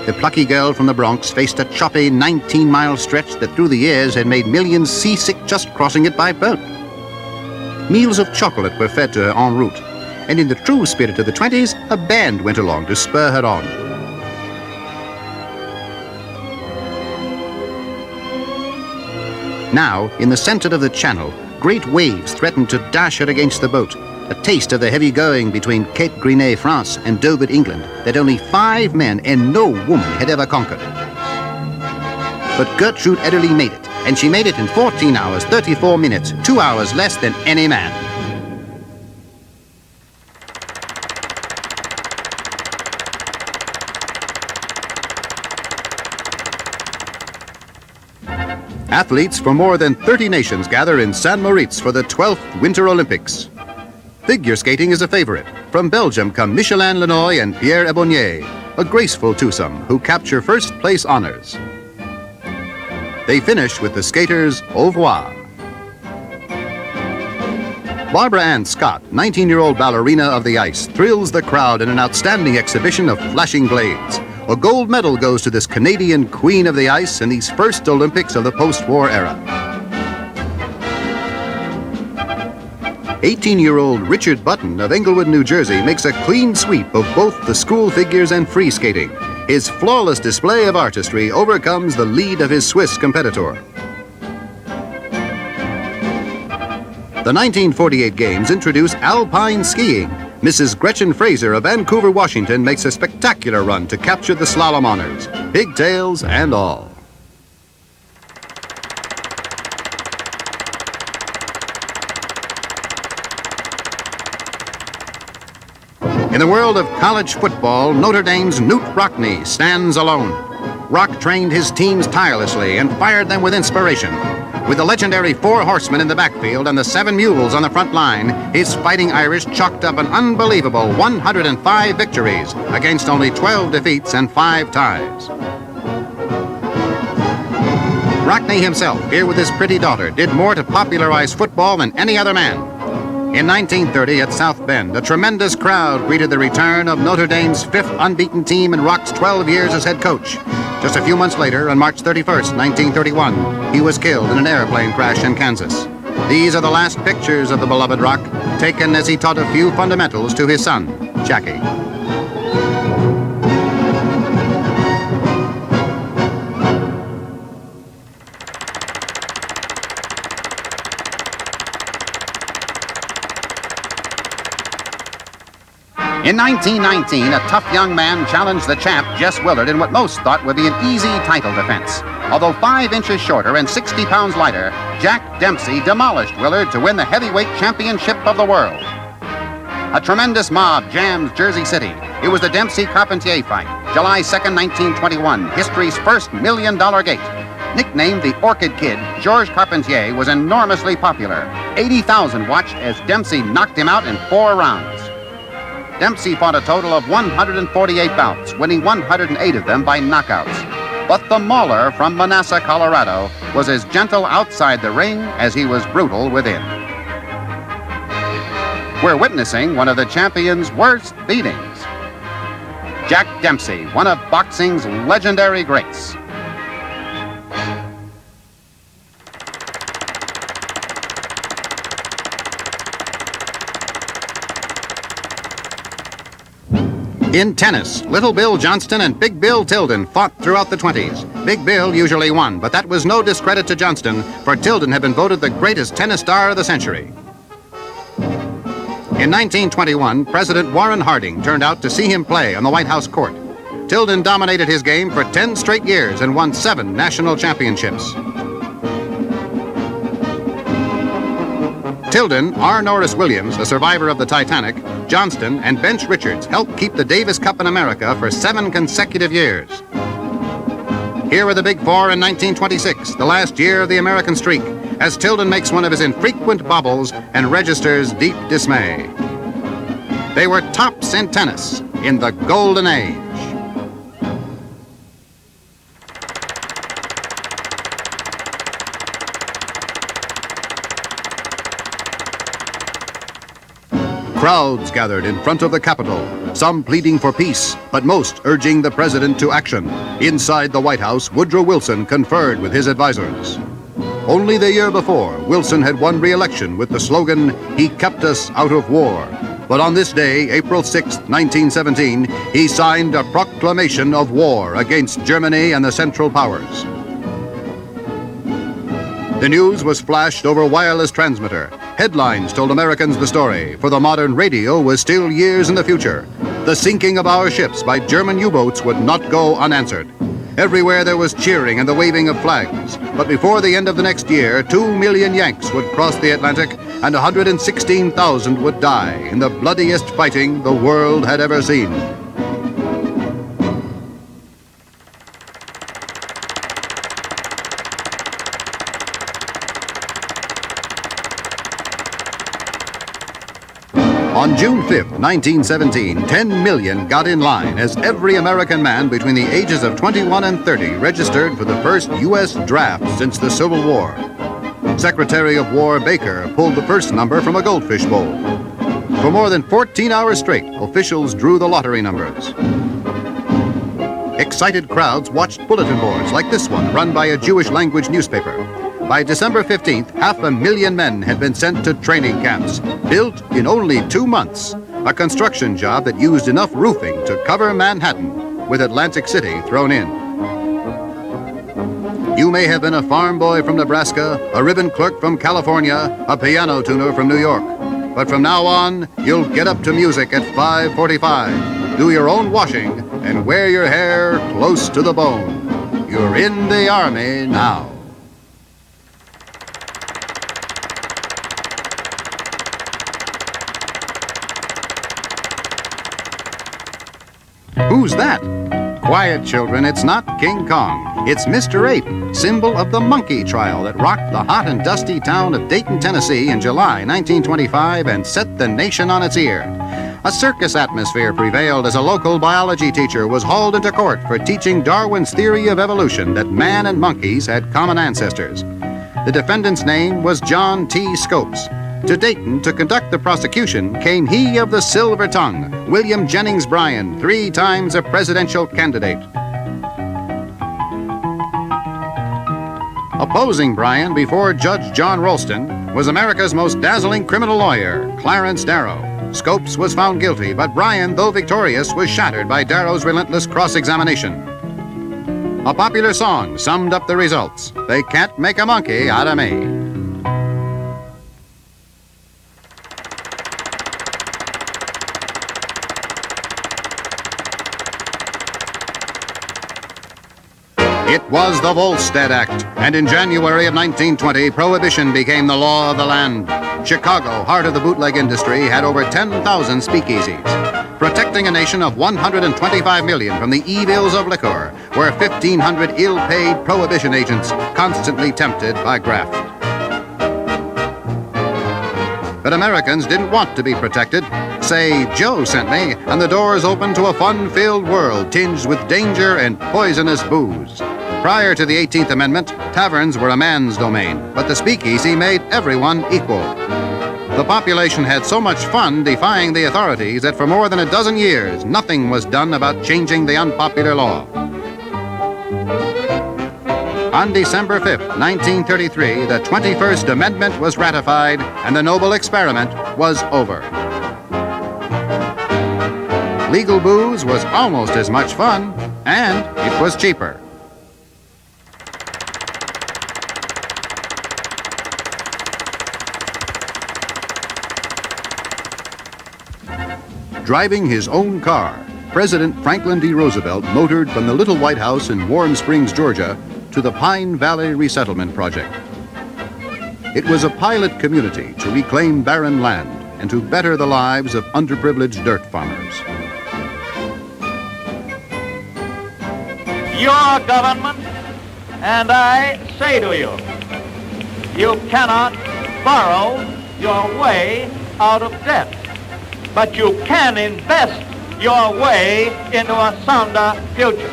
The plucky girl from the Bronx faced a choppy 19-mile stretch that through the years had made millions seasick just crossing it by boat. Meals of chocolate were fed to her en route, and in the true spirit of the 20s, a band went along to spur her on. Now, in the center of the channel, great waves threatened to dash her against the boat, a taste of the heavy going between Cape Grisnez, France, and Dover, England, that only 5 men and no woman had ever conquered. But Gertrude Ederle made it, and she made it in 14 hours, 34 minutes, 2 hours less than any man. Athletes from more than 30 nations gather in St. Moritz for the 12th Winter Olympics. Figure skating is a favorite. From Belgium come Michelin Lenoy and Pierre Ebonier, a graceful twosome who capture first-place honors. They finish with the skaters' au revoir. Barbara Ann Scott, 19-year-old ballerina of the ice, thrills the crowd in an outstanding exhibition of flashing blades. A gold medal goes to this Canadian queen of the ice in these first Olympics of the post-war era. 18-year-old Richard Button of Englewood, New Jersey, makes a clean sweep of both the school figures and free skating. His flawless display of artistry overcomes the lead of his Swiss competitor. The 1948 Games introduce alpine skiing. Mrs. Gretchen Fraser of Vancouver, Washington, makes a spectacular run to capture the slalom honors, pigtails and all. In the world of college football, Notre Dame's Newt Rockne stands alone. Rock trained his teams tirelessly and fired them with inspiration. With the legendary 4 horsemen in the backfield and the 7 mules on the front line, his Fighting Irish chalked up an unbelievable 105 victories against only 12 defeats and 5 ties. Rockne himself, here with his pretty daughter, did more to popularize football than any other man. In 1930 at South Bend, a tremendous crowd greeted the return of Notre Dame's 5th unbeaten team in Rock's 12 years as head coach. Just a few months later, on March 31st, 1931, he was killed in an airplane crash in Kansas. These are the last pictures of the beloved Rock, taken as he taught a few fundamentals to his son, Jackie. In 1919, a tough young man challenged the champ, Jess Willard, in what most thought would be an easy title defense. Although 5 inches shorter and 60 pounds lighter, Jack Dempsey demolished Willard to win the heavyweight championship of the world. A tremendous mob jams Jersey City. It was the Dempsey-Carpentier fight, July 2nd, 1921, history's first $1 million gate. Nicknamed the Orchid Kid, Georges Carpentier was enormously popular. 80,000 watched as Dempsey knocked him out in 4 rounds. Dempsey fought a total of 148 bouts, winning 108 of them by knockouts. But the Mauler from Manassas, Colorado, was as gentle outside the ring as he was brutal within. We're witnessing one of the champion's worst beatings. Jack Dempsey, one of boxing's legendary greats. In tennis, Little Bill Johnston and Big Bill Tilden fought throughout the 20s. Big Bill usually won, but that was no discredit to Johnston, for Tilden had been voted the greatest tennis star of the century. In 1921, President Warren Harding turned out to see him play on the White House court. Tilden dominated his game for 10 straight years and won 7 national championships. Tilden, R. Norris Williams, a survivor of the Titanic, Johnston, and Bench Richards helped keep the Davis Cup in America for 7 consecutive years. Here are the Big Four in 1926, the last year of the American streak, as Tilden makes one of his infrequent bobbles and registers deep dismay. They were tops in tennis in the golden age. Crowds gathered in front of the Capitol, some pleading for peace, but most urging the president to action. Inside the White House, Woodrow Wilson conferred with his advisors. Only the year before, Wilson had won re-election with the slogan, "He kept us out of war." But on this day, April 6, 1917, he signed a proclamation of war against Germany and the Central Powers. The news was flashed over wireless transmitter. Headlines told Americans the story, for the modern radio was still years in the future. The sinking of our ships by German U-boats would not go unanswered. Everywhere there was cheering and the waving of flags. But before the end of the next year, 2 million Yanks would cross the Atlantic and 116,000 would die in the bloodiest fighting the world had ever seen. On June 5, 1917, 10 million got in line as every American man between the ages of 21 and 30 registered for the first U.S. draft since the Civil War. Secretary of War Baker pulled the first number from a goldfish bowl. For more than 14 hours straight, officials drew the lottery numbers. Excited crowds watched bulletin boards like this one run by a Jewish-language newspaper. By December 15th, 500,000 men had been sent to training camps, built in only 2 months, a construction job that used enough roofing to cover Manhattan, with Atlantic City thrown in. You may have been a farm boy from Nebraska, a ribbon clerk from California, a piano tuner from New York. But from now on, you'll get up to music at 5:45, do your own washing, and wear your hair close to the bone. You're in the Army now. Who's that? Quiet, children, it's not King Kong. It's Mr. Ape, symbol of the monkey trial that rocked the hot and dusty town of Dayton, Tennessee in July 1925 and set the nation on its ear. A circus atmosphere prevailed as a local biology teacher was hauled into court for teaching Darwin's theory of evolution that man and monkeys had common ancestors. The defendant's name was John T. Scopes. To Dayton to conduct the prosecution came he of the silver tongue, William Jennings Bryan, 3 times a presidential candidate. Opposing Bryan before Judge John Ralston was America's most dazzling criminal lawyer, Clarence Darrow. Scopes was found guilty, but Bryan, though victorious, was shattered by Darrow's relentless cross-examination. A popular song summed up the results. They can't make a monkey out of me. It was the Volstead Act, and in January of 1920, prohibition became the law of the land. Chicago, heart of the bootleg industry, had over 10,000 speakeasies. Protecting a nation of 125 million from the evils of liquor were 1,500 ill-paid prohibition agents constantly tempted by graft. But Americans didn't want to be protected. Say, Joe sent me, and the doors opened to a fun-filled world tinged with danger and poisonous booze. Prior to the 18th Amendment, taverns were a man's domain, but the speakeasy made everyone equal. The population had so much fun defying the authorities that for more than a dozen years, nothing was done about changing the unpopular law. On December 5th, 1933, the 21st Amendment was ratified and the noble experiment was over. Legal booze was almost as much fun, and it was cheaper. Driving his own car, President Franklin D. Roosevelt motored from the Little White House in Warm Springs, Georgia, to the Pine Valley Resettlement Project. It was a pilot community to reclaim barren land and to better the lives of underprivileged dirt farmers. Your government, and I say to you, you cannot borrow your way out of debt, but you can invest your way into a sounder future.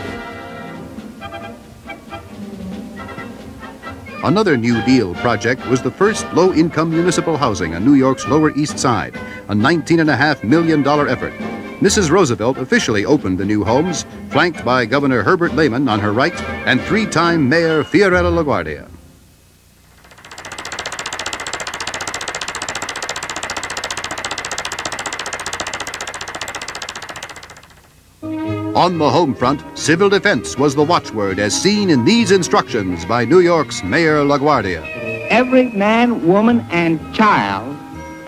Another New Deal project was the first low-income municipal housing on New York's Lower East Side, a $19.5 million effort. Mrs. Roosevelt officially opened the new homes, flanked by Governor Herbert Lehman on her right and three-time Mayor Fiorello LaGuardia. On the home front, civil defense was the watchword as seen in these instructions by New York's Mayor LaGuardia. Every man, woman, and child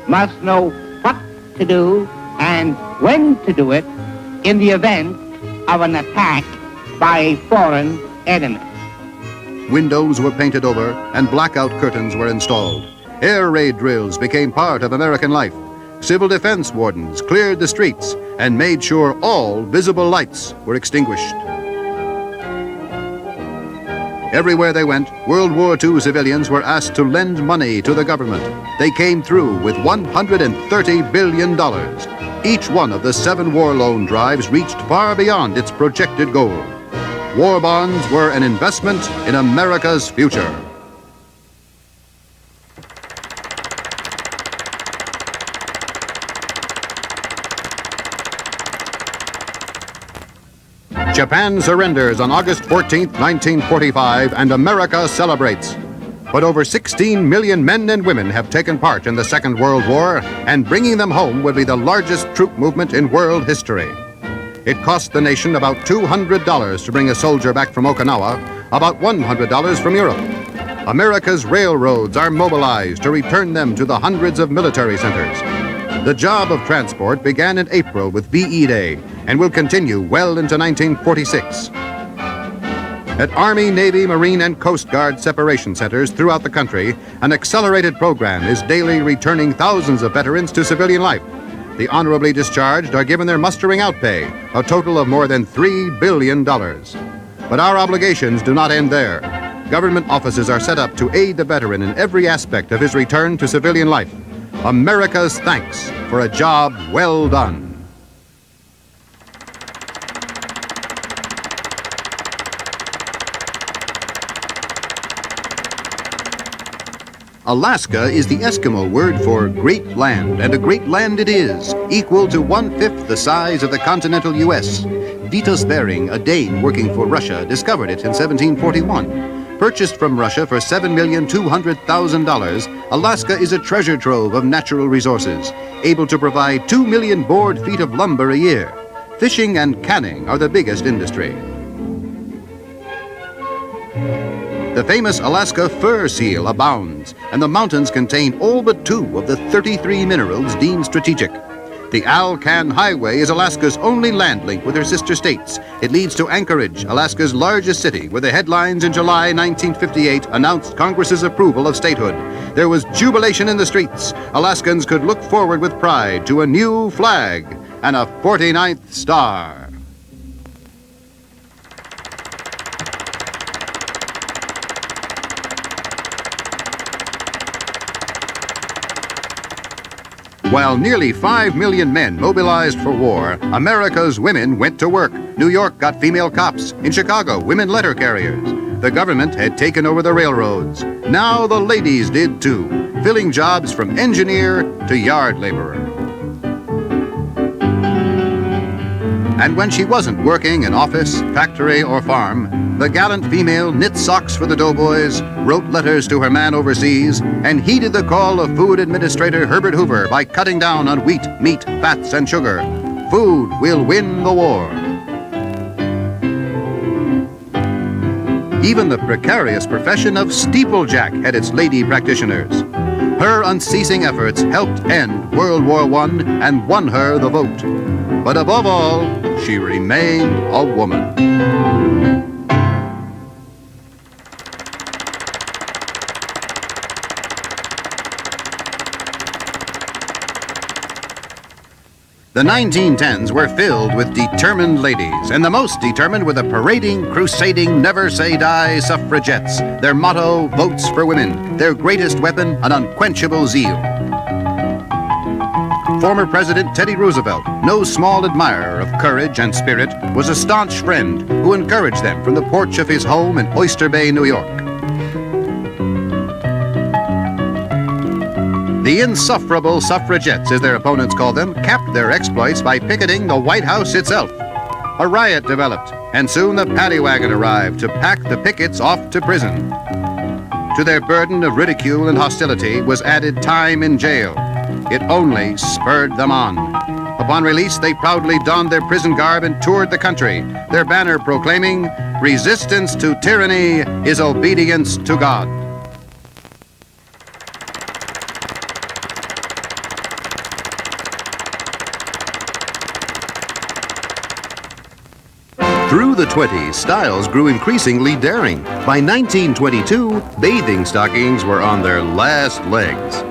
must know what to do and when to do it in the event of an attack by a foreign enemy. Windows were painted over and blackout curtains were installed. Air raid drills became part of American life. Civil defense wardens cleared the streets and made sure all visible lights were extinguished. Everywhere they went, World War II civilians were asked to lend money to the government. They came through with $130 billion. Each one of the 7 war loan drives reached far beyond its projected goal. War bonds were an investment in America's future. Japan surrenders on August 14, 1945, and America celebrates. But over 16 million men and women have taken part in the Second World War, and bringing them home would be the largest troop movement in world history. It cost the nation about $200 to bring a soldier back from Okinawa, about $100 from Europe. America's railroads are mobilized to return them to the hundreds of military centers. The job of transport began in April with VE Day and will continue well into 1946. At Army, Navy, Marine, and Coast Guard separation centers throughout the country, an accelerated program is daily returning thousands of veterans to civilian life. The honorably discharged are given their mustering out pay, a total of more than $3 billion. But our obligations do not end there. Government offices are set up to aid the veteran in every aspect of his return to civilian life. America's thanks for a job well done. Alaska is the Eskimo word for great land, and a great land it is, equal to 1/5 the size of the continental U.S. Vitus Bering, a Dane working for Russia, discovered it in 1741. Purchased from Russia for $7,200,000, Alaska is a treasure trove of natural resources, able to provide 2 million board feet of lumber a year. Fishing and canning are the biggest industry. The famous Alaska fur seal abounds, and the mountains contain all but 2 of the 33 minerals deemed strategic. The Alcan Highway is Alaska's only land link with her sister states. It leads to Anchorage, Alaska's largest city, where the headlines in July 1958 announced Congress's approval of statehood. There was jubilation in the streets. Alaskans could look forward with pride to a new flag and a 49th star. While nearly 5 million men mobilized for war, America's women went to work. New York got female cops. In Chicago, women letter carriers. The government had taken over the railroads. Now the ladies did too, filling jobs from engineer to yard laborer. And when she wasn't working in office, factory, or farm, the gallant female knit socks for the doughboys, wrote letters to her man overseas, and heeded the call of Food Administrator Herbert Hoover by cutting down on wheat, meat, fats, and sugar. Food will win the war. Even the precarious profession of steeplejack had its lady practitioners. Her unceasing efforts helped end World War I and won her the vote. But above all, she remained a woman. The 1910s were filled with determined ladies, and the most determined were the parading, crusading, never-say-die suffragettes. Their motto, votes for women. Their greatest weapon, an unquenchable zeal. Former President Teddy Roosevelt, no small admirer of courage and spirit, was a staunch friend who encouraged them from the porch of his home in Oyster Bay, New York. The insufferable suffragettes, as their opponents called them, capped their exploits by picketing the White House itself. A riot developed, and soon the paddy wagon arrived to pack the pickets off to prison. To their burden of ridicule and hostility was added time in jail. It only spurred them on. Upon release, they proudly donned their prison garb and toured the country, their banner proclaiming, "Resistance to tyranny is obedience to God." Through the 20s, styles grew increasingly daring. By 1922, bathing stockings were on their last legs.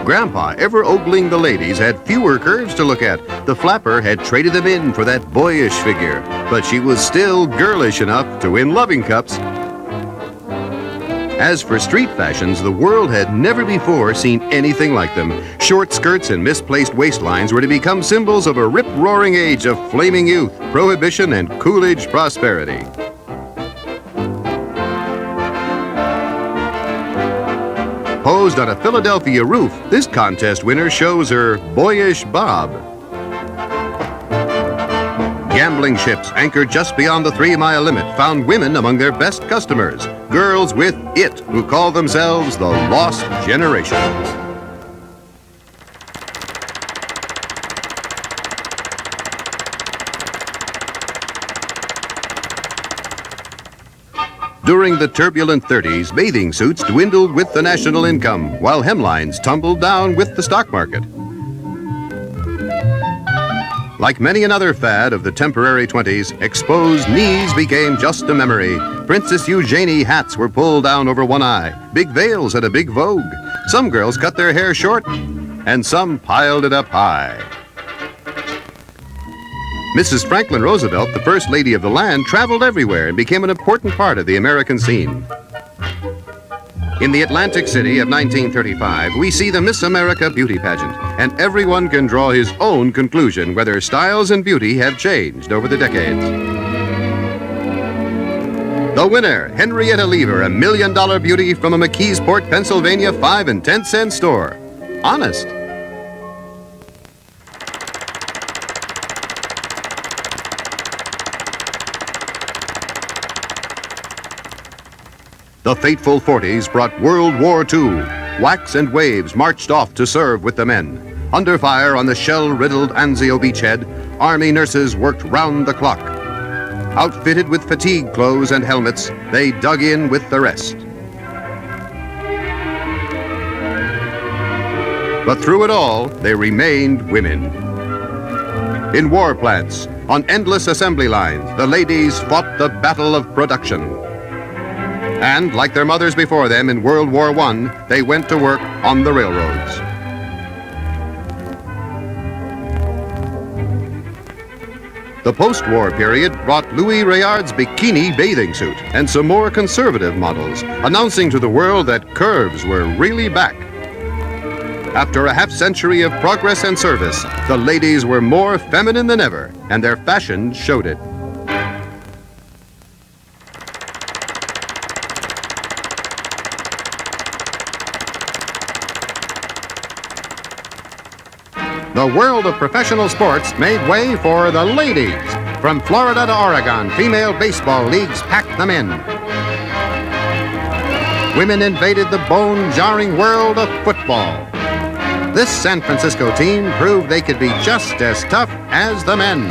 Grandpa, ever ogling the ladies, had fewer curves to look at. The flapper had traded them in for that boyish figure, but she was still girlish enough to win loving cups. As for street fashions, the world had never before seen anything like them. Short skirts and misplaced waistlines were to become symbols of a rip-roaring age of flaming youth, prohibition, and Coolidge prosperity. Posed on a Philadelphia roof, this contest winner shows her boyish bob. Gambling ships anchored just beyond the 3-mile limit found women among their best customers, girls with it who call themselves the Lost Generation. During the turbulent 30s, bathing suits dwindled with the national income, while hemlines tumbled down with the stock market. Like many another fad of the temporary 20s, exposed knees became just a memory. Princess Eugenie hats were pulled down over one eye. Big veils had a big vogue. Some girls cut their hair short, and some piled it up high. Mrs. Franklin Roosevelt, the first lady of the land, traveled everywhere and became an important part of the American scene. In the Atlantic City of 1935, we see the Miss America beauty pageant, and everyone can draw his own conclusion whether styles and beauty have changed over the decades. The winner, Henrietta Lever, a $1 million beauty from a McKeesport, Pennsylvania 5 and 10 cent store. Honest. The fateful 40s brought World War II. Wax and waves marched off to serve with the men. Under fire on the shell-riddled Anzio beachhead, Army nurses worked round the clock. Outfitted with fatigue clothes and helmets, they dug in with the rest. But through it all, they remained women. In war plants, on endless assembly lines, the ladies fought the battle of production. And, like their mothers before them in World War I, they went to work on the railroads. The post-war period brought Louis Rayard's bikini bathing suit and some more conservative models, announcing to the world that curves were really back. After a half-century of progress and service, the ladies were more feminine than ever, and their fashion showed it. The world of professional sports made way for the ladies. From Florida to Oregon, female baseball leagues packed them in. Women invaded the bone-jarring world of football. This San Francisco team proved they could be just as tough as the men.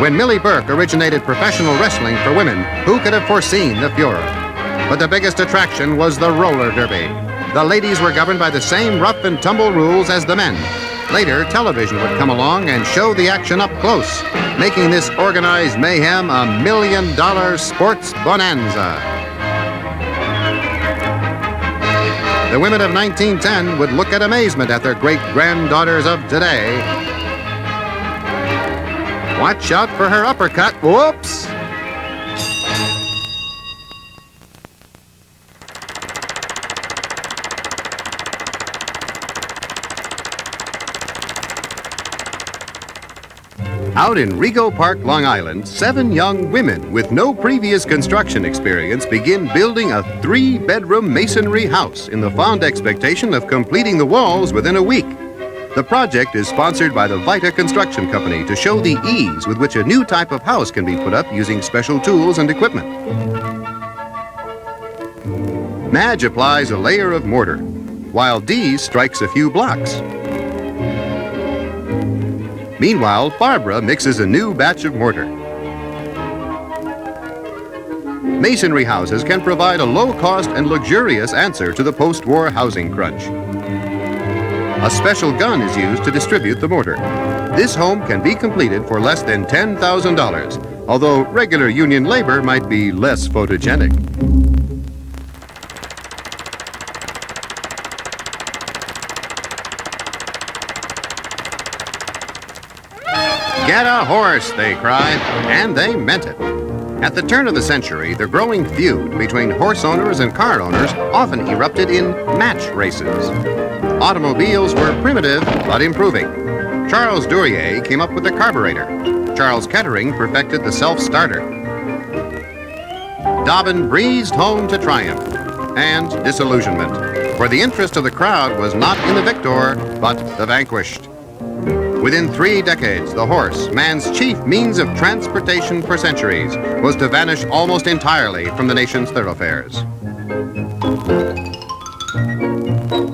When Millie Burke originated professional wrestling for women, who could have foreseen the furor? But the biggest attraction was the roller derby. The ladies were governed by the same rough and tumble rules as the men. Later, television would come along and show the action up close, making this organized mayhem a $1 million sports bonanza. The women of 1910 would look at amazement at their great-granddaughters of today. Watch out for her uppercut. Whoops! Out in Rego Park, Long Island, 7 young women with no previous construction experience begin building a 3-bedroom masonry house in the fond expectation of completing the walls within a week. The project is sponsored by the Vita Construction Company to show the ease with which a new type of house can be put up using special tools and equipment. Madge applies a layer of mortar, while Dee strikes a few blocks. Meanwhile, Barbara mixes a new batch of mortar. Masonry houses can provide a low-cost and luxurious answer to the post-war housing crunch. A special gun is used to distribute the mortar. This home can be completed for less than $10,000, although regular union labor might be less photogenic. Get a horse, they cried, and they meant it. At the turn of the century, the growing feud between horse owners and car owners often erupted in match races. Automobiles were primitive but improving. Charles Duryea came up with the carburetor. Charles Kettering perfected the self-starter. Dobbin breezed home to triumph and disillusionment, for the interest of the crowd was not in the victor, but the vanquished. Within 3 decades, the horse, man's chief means of transportation for centuries, was to vanish almost entirely from the nation's thoroughfares.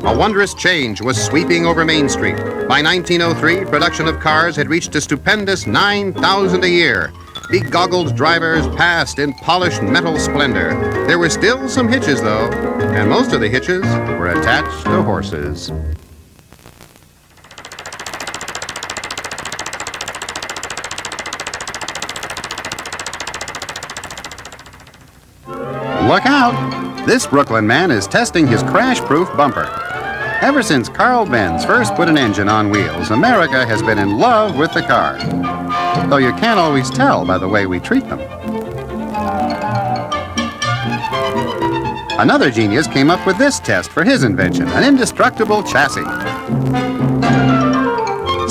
A wondrous change was sweeping over Main Street. By 1903, production of cars had reached a stupendous 9,000 a year. Begoggled drivers passed in polished metal splendor. There were still some hitches, though, and most of the hitches were attached to horses. Look out! This Brooklyn man is testing his crash-proof bumper. Ever since Carl Benz first put an engine on wheels, America has been in love with the car. Though you can't always tell by the way we treat them. Another genius came up with this test for his invention, an indestructible chassis.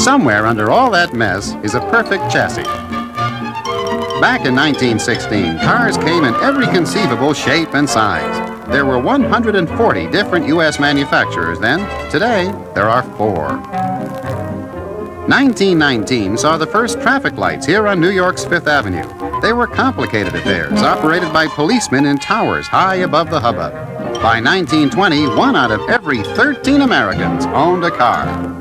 Somewhere under all that mess is a perfect chassis. Back in 1916, cars came in every conceivable shape and size. There were 140 different U.S. manufacturers then. Today, there are 4. 1919 saw the first traffic lights here on New York's Fifth Avenue. They were complicated affairs, operated by policemen in towers high above the hubbub. By 1920, 1 out of every 13 Americans owned a car.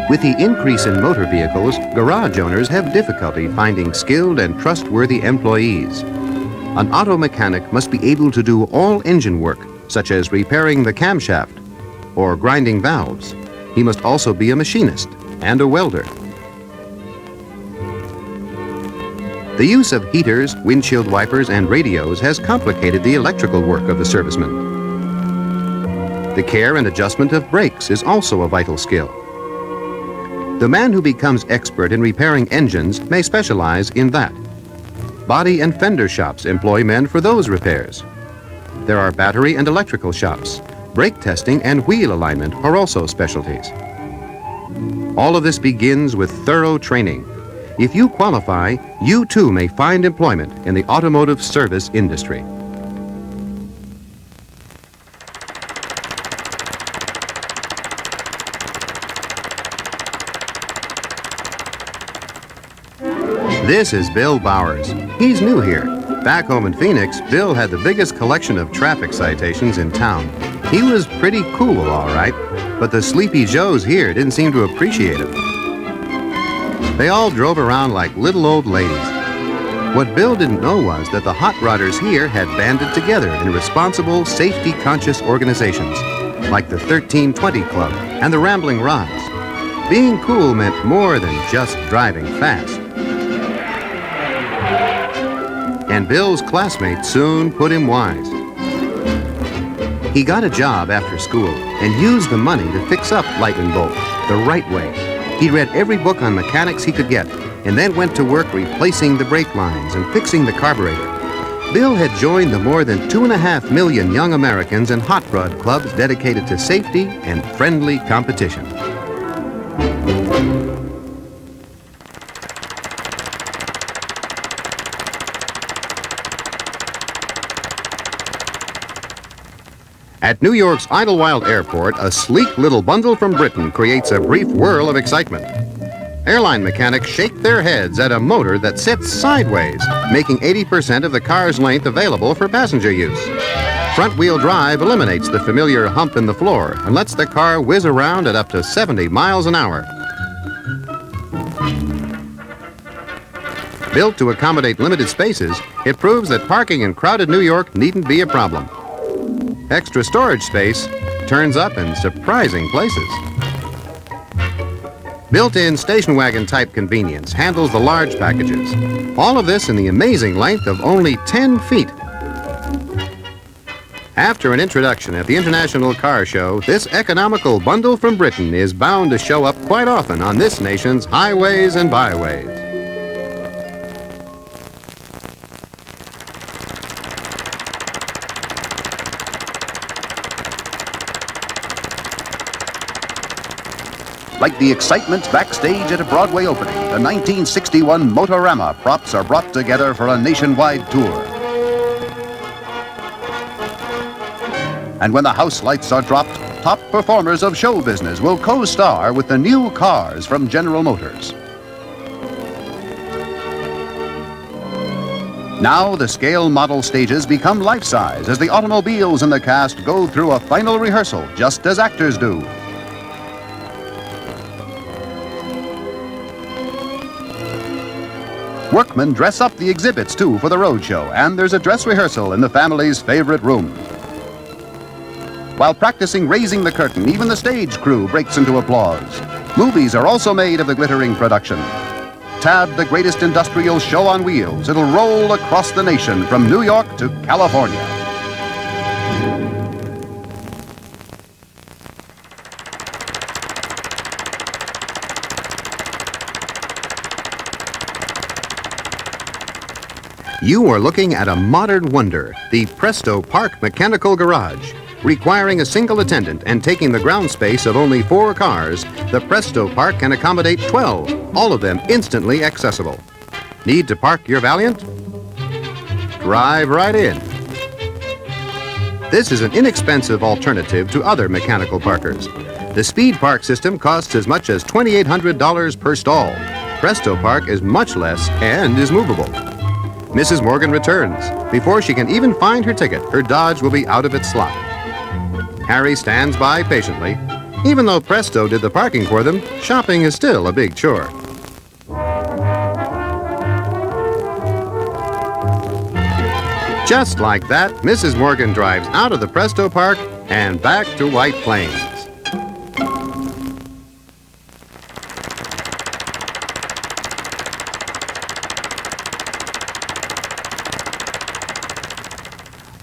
With the increase in motor vehicles, garage owners have difficulty finding skilled and trustworthy employees. An auto mechanic must be able to do all engine work, such as repairing the camshaft or grinding valves. He must also be a machinist and a welder. The use of heaters, windshield wipers, and radios has complicated the electrical work of the serviceman. The care and adjustment of brakes is also a vital skill. The man who becomes expert in repairing engines may specialize in that. Body and fender shops employ men for those repairs. There are battery and electrical shops. Brake testing and wheel alignment are also specialties. All of this begins with thorough training. If you qualify, you too may find employment in the automotive service industry. This is Bill Bowers. He's new here. Back home in Phoenix, Bill had the biggest collection of traffic citations in town. He was pretty cool, all right, but the Sleepy Joes here didn't seem to appreciate him. They all drove around like little old ladies. What Bill didn't know was that the hot rodders here had banded together in responsible, safety-conscious organizations, like the 1320 Club and the Rambling Rods. Being cool meant more than just driving fast. And Bill's classmates soon put him wise. He got a job after school and used the money to fix up Lightning Bolt the right way. He read every book on mechanics he could get and then went to work replacing the brake lines and fixing the carburetor. Bill had joined the more than 2.5 million young Americans in hot rod clubs dedicated to safety and friendly competition. At New York's Idlewild Airport, a sleek little bundle from Britain creates a brief whirl of excitement. Airline mechanics shake their heads at a motor that sits sideways, making 80% of the car's length available for passenger use. Front-wheel drive eliminates the familiar hump in the floor and lets the car whiz around at up to 70 miles an hour. Built to accommodate limited spaces, it proves that parking in crowded New York needn't be a problem. Extra storage space turns up in surprising places. Built-in station wagon type convenience handles the large packages. All of this in the amazing length of only 10 feet. After an introduction at the International Car Show, this economical bundle from Britain is bound to show up quite often on this nation's highways and byways. Like the excitement backstage at a Broadway opening, the 1961 Motorama props are brought together for a nationwide tour. And when the house lights are dropped, top performers of show business will co-star with the new cars from General Motors. Now the scale model stages become life-size as the automobiles in the cast go through a final rehearsal, just as actors do. Workmen dress up the exhibits, too, for the roadshow, and there's a dress rehearsal in the family's favorite room. While practicing raising the curtain, even the stage crew breaks into applause. Movies are also made of the glittering production. Tab, the greatest industrial show on wheels. It'll roll across the nation from New York to California. You are looking at a modern wonder, the Presto Park Mechanical Garage. Requiring a single attendant and taking the ground space of only 4 cars, the Presto Park can accommodate 12, all of them instantly accessible. Need to park your Valiant? Drive right in. This is an inexpensive alternative to other mechanical parkers. The Speed Park system costs as much as $2,800 per stall. Presto Park is much less and is movable. Mrs. Morgan returns. Before she can even find her ticket, her Dodge will be out of its slot. Harry stands by patiently. Even though Presto did the parking for them, shopping is still a big chore. Just like that, Mrs. Morgan drives out of the Presto Park and back to White Plains.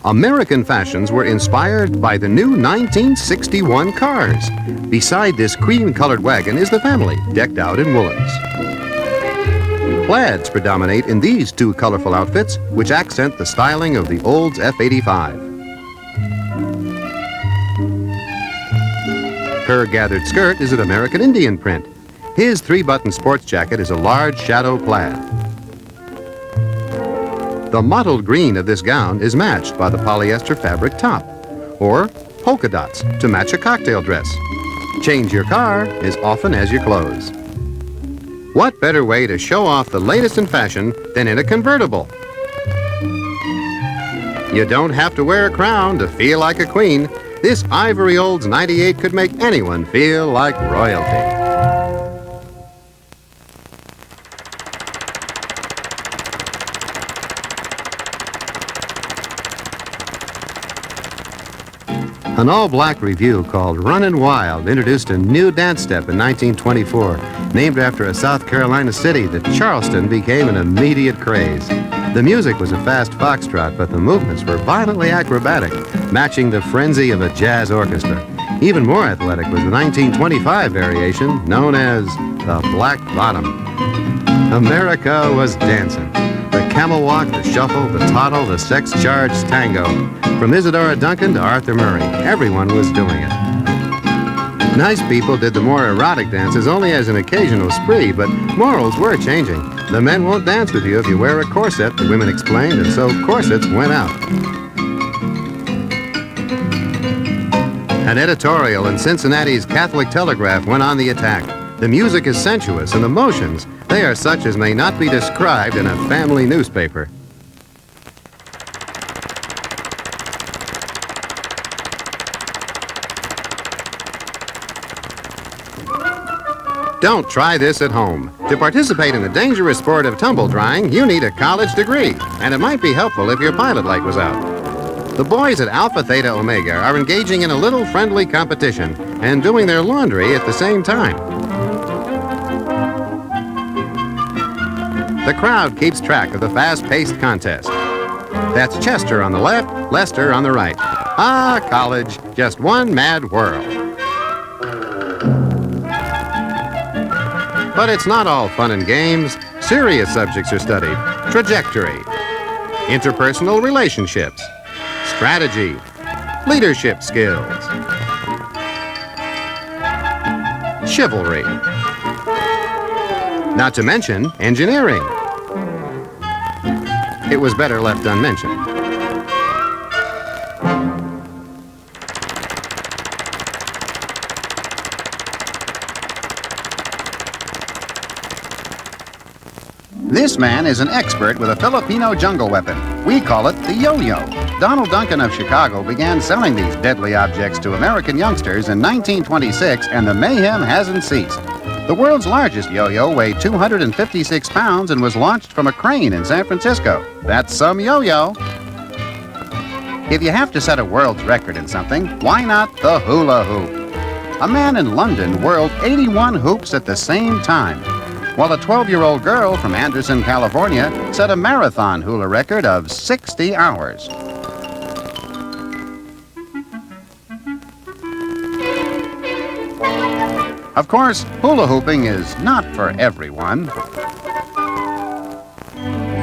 American fashions were inspired by the new 1961 cars. Beside this cream-colored wagon is the family, decked out in woolens. Plaids predominate in these 2 colorful outfits, which accent the styling of the Olds F-85. Her gathered skirt is an American Indian print. His 3-button sports jacket is a large shadow plaid. The mottled green of this gown is matched by the polyester fabric top, or polka dots to match a cocktail dress. Change your car as often as your clothes. What better way to show off the latest in fashion than in a convertible? You don't have to wear a crown to feel like a queen. This Ivory Olds 98 could make anyone feel like royalty. An all-black revue called Runnin' Wild introduced a new dance step in 1924. Named after a South Carolina city, the Charleston became an immediate craze. The music was a fast foxtrot, but the movements were violently acrobatic, matching the frenzy of a jazz orchestra. Even more athletic was the 1925 variation, known as the Black Bottom. America was dancing. The camel walk, the shuffle, the toddle, the sex-charged tango. From Isadora Duncan to Arthur Murray, everyone was doing it. Nice people did the more erotic dances only as an occasional spree, but morals were changing. The men won't dance with you if you wear a corset, the women explained, and so corsets went out. An editorial in Cincinnati's Catholic Telegraph went on the attack. The music is sensuous, and the motions, they are such as may not be described in a family newspaper. Don't try this at home. To participate in the dangerous sport of tumble drying, you need a college degree, and it might be helpful if your pilot light was out. The boys at Alpha Theta Omega are engaging in a little friendly competition and doing their laundry at the same time. The crowd keeps track of the fast-paced contest. That's Chester on the left, Lester on the right. Ah, college, just one mad whirl. But it's not all fun and games. Serious subjects are studied. Trajectory, interpersonal relationships, strategy, leadership skills, chivalry, not to mention engineering. It was better left unmentioned. This man is an expert with a Filipino jungle weapon. We call it the yo-yo. Donald Duncan of Chicago began selling these deadly objects to American youngsters in 1926, and the mayhem hasn't ceased. The world's largest yo-yo weighed 256 pounds and was launched from a crane in San Francisco. That's some yo-yo. If you have to set a world's record in something, why not the hula hoop? A man in London whirled 81 hoops at the same time, while a 12-year-old girl from Anderson, California, set a marathon hula record of 60 hours. Of course, hula hooping is not for everyone.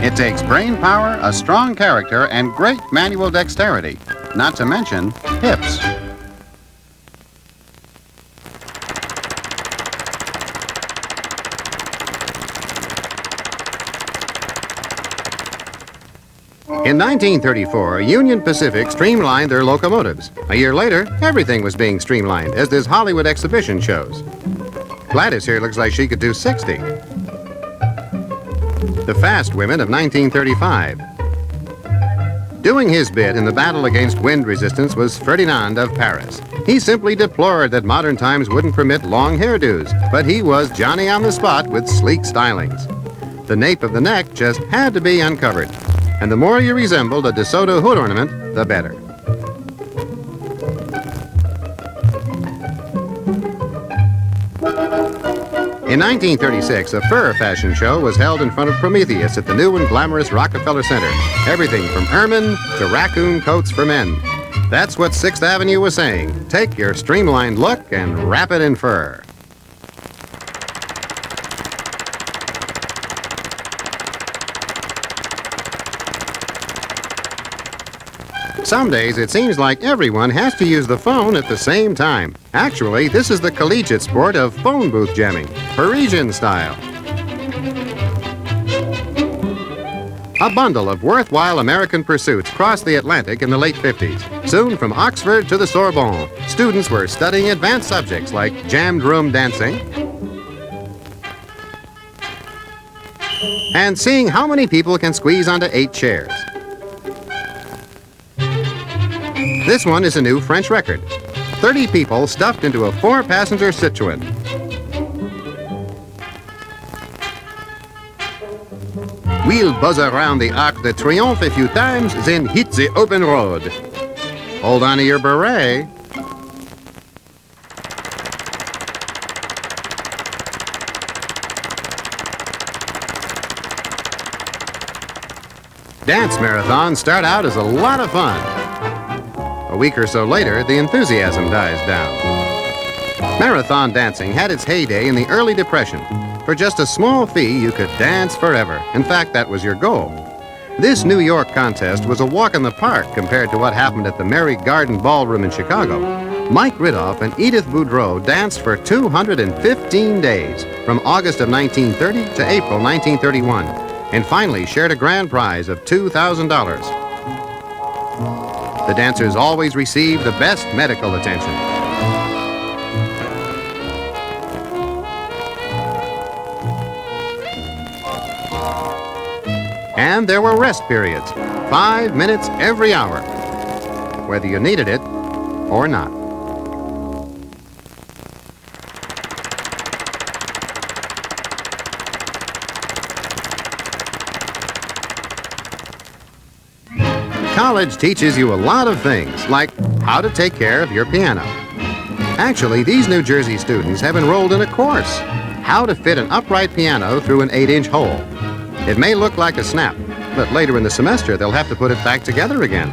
It takes brain power, a strong character, and great manual dexterity, not to mention hips. In 1934, Union Pacific streamlined their locomotives. A year later, everything was being streamlined, as this Hollywood exhibition shows. Gladys here looks like she could do 60. The Fast Women of 1935. Doing his bit in the battle against wind resistance was Ferdinand of Paris. He simply deplored that modern times wouldn't permit long hairdos, but he was Johnny on the spot with sleek stylings. The nape of the neck just had to be uncovered, and the more you resembled a DeSoto hood ornament, the better. In 1936, a fur fashion show was held in front of Prometheus at the new and glamorous Rockefeller Center. Everything from ermine to raccoon coats for men. That's what 6th Avenue was saying. Take your streamlined look and wrap it in fur. Some days it seems like everyone has to use the phone at the same time. Actually, this is the collegiate sport of phone booth jamming, Parisian style. A bundle of worthwhile American pursuits crossed the Atlantic in the late 50s. Soon, from Oxford to the Sorbonne, students were studying advanced subjects like jammed room dancing and seeing how many people can squeeze onto 8 chairs. This one is a new French record. 30 people stuffed into a 4-passenger Citroën. We'll buzz around the Arc de Triomphe a few times, then hit the open road. Hold on to your beret. Dance marathons start out as a lot of fun. A week or so later, the enthusiasm dies down. Marathon dancing had its heyday in the early Depression. For just a small fee, you could dance forever. In fact, that was your goal. This New York contest was a walk in the park compared to what happened at the Mary Garden Ballroom in Chicago. Mike Ridolph and Edith Boudreau danced for 215 days, from August of 1930 to April 1931, and finally shared a grand prize of $2,000. The dancers always received the best medical attention. And there were rest periods, 5 minutes every hour, whether you needed it or not. College teaches you a lot of things, like how to take care of your piano. Actually, these New Jersey students have enrolled in a course, how to fit an upright piano through an 8-inch hole. It may look like a snap, but later in the semester they'll have to put it back together again.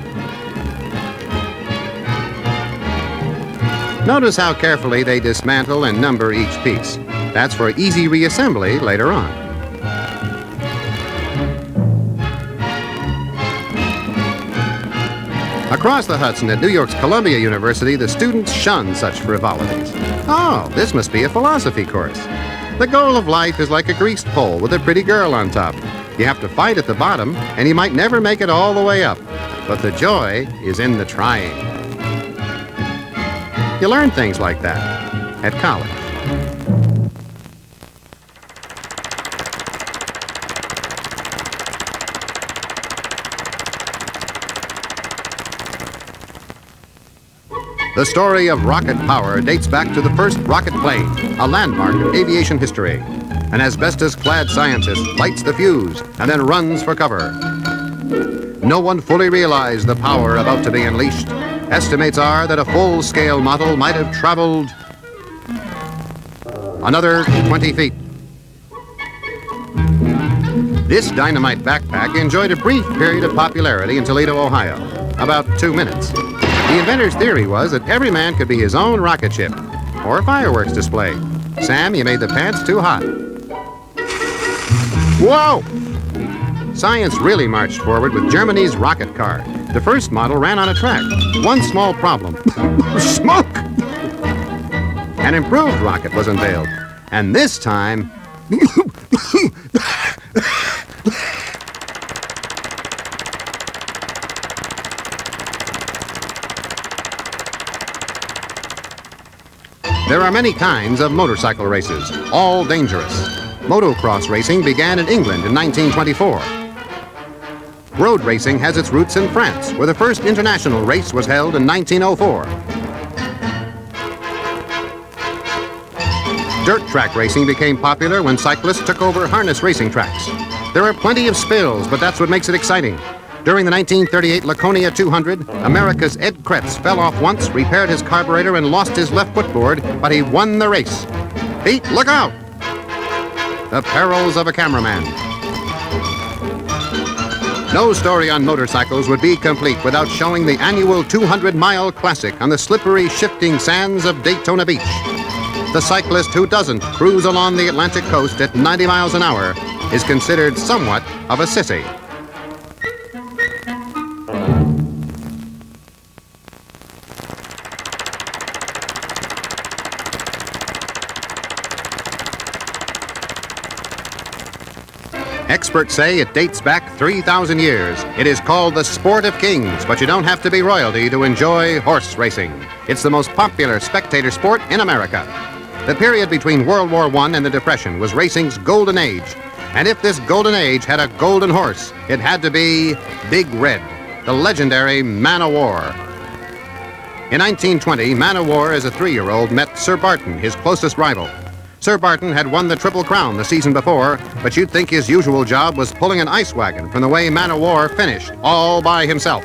Notice how carefully they dismantle and number each piece. That's for easy reassembly later on. Across the Hudson at New York's Columbia University, the students shun such frivolities. Oh, this must be a philosophy course. The goal of life is like a greased pole with a pretty girl on top. You have to fight at the bottom, and you might never make it all the way up. But the joy is in the trying. You learn things like that at college. The story of rocket power dates back to the first rocket plane, a landmark in aviation history. An asbestos-clad scientist lights the fuse and then runs for cover. No one fully realized the power about to be unleashed. Estimates are that a full-scale model might have traveled another 20 feet. This dynamite backpack enjoyed a brief period of popularity in Toledo, Ohio, about 2 minutes. The inventor's theory was that every man could be his own rocket ship or fireworks display. Sam, you made the pants too hot. Whoa! Science really marched forward with Germany's rocket car. The first model ran on a track. One small problem. Smoke! An improved rocket was unveiled. And this time... There are many kinds of motorcycle races, all dangerous. Motocross racing began in England in 1924. Road racing has its roots in France, where the first international race was held in 1904. Dirt track racing became popular when cyclists took over harness racing tracks. There are plenty of spills, but that's what makes it exciting. During the 1938 Laconia 200, America's Ed Kretz fell off once, repaired his carburetor, and lost his left footboard, but he won the race. Pete, look out! The perils of a cameraman. No story on motorcycles would be complete without showing the annual 200-mile classic on the slippery, shifting sands of Daytona Beach. The cyclist who doesn't cruise along the Atlantic coast at 90 miles an hour is considered somewhat of a sissy. Experts say it dates back 3,000 years. It is called the Sport of Kings, but you don't have to be royalty to enjoy horse racing. It's the most popular spectator sport in America. The period between World War I and the Depression was racing's golden age. And if this golden age had a golden horse, it had to be Big Red, the legendary Man o' War. In 1920, Man o' War as a 3-year-old met Sir Barton, his closest rival. Sir Barton had won the Triple Crown the season before, but you'd think his usual job was pulling an ice wagon from the way Man o' War finished, all by himself.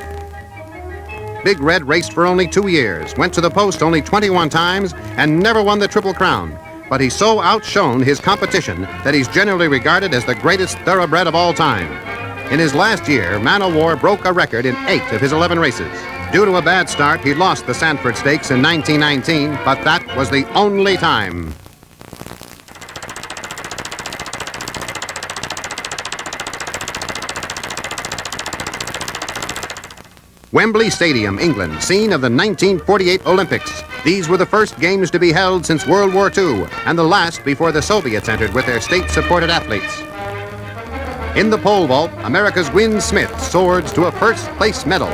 Big Red raced for only 2 years, went to the post only 21 times, and never won the Triple Crown. But he so outshone his competition that he's generally regarded as the greatest thoroughbred of all time. In his last year, Man o' War broke a record in 8 of his 11 races. Due to a bad start, he lost the Sanford Stakes in 1919, but that was the only time. Wembley Stadium, England, scene of the 1948 Olympics. These were the first games to be held since World War II, and the last before the Soviets entered with their state-supported athletes. In the pole vault, America's Win Smith soared to a first-place medal.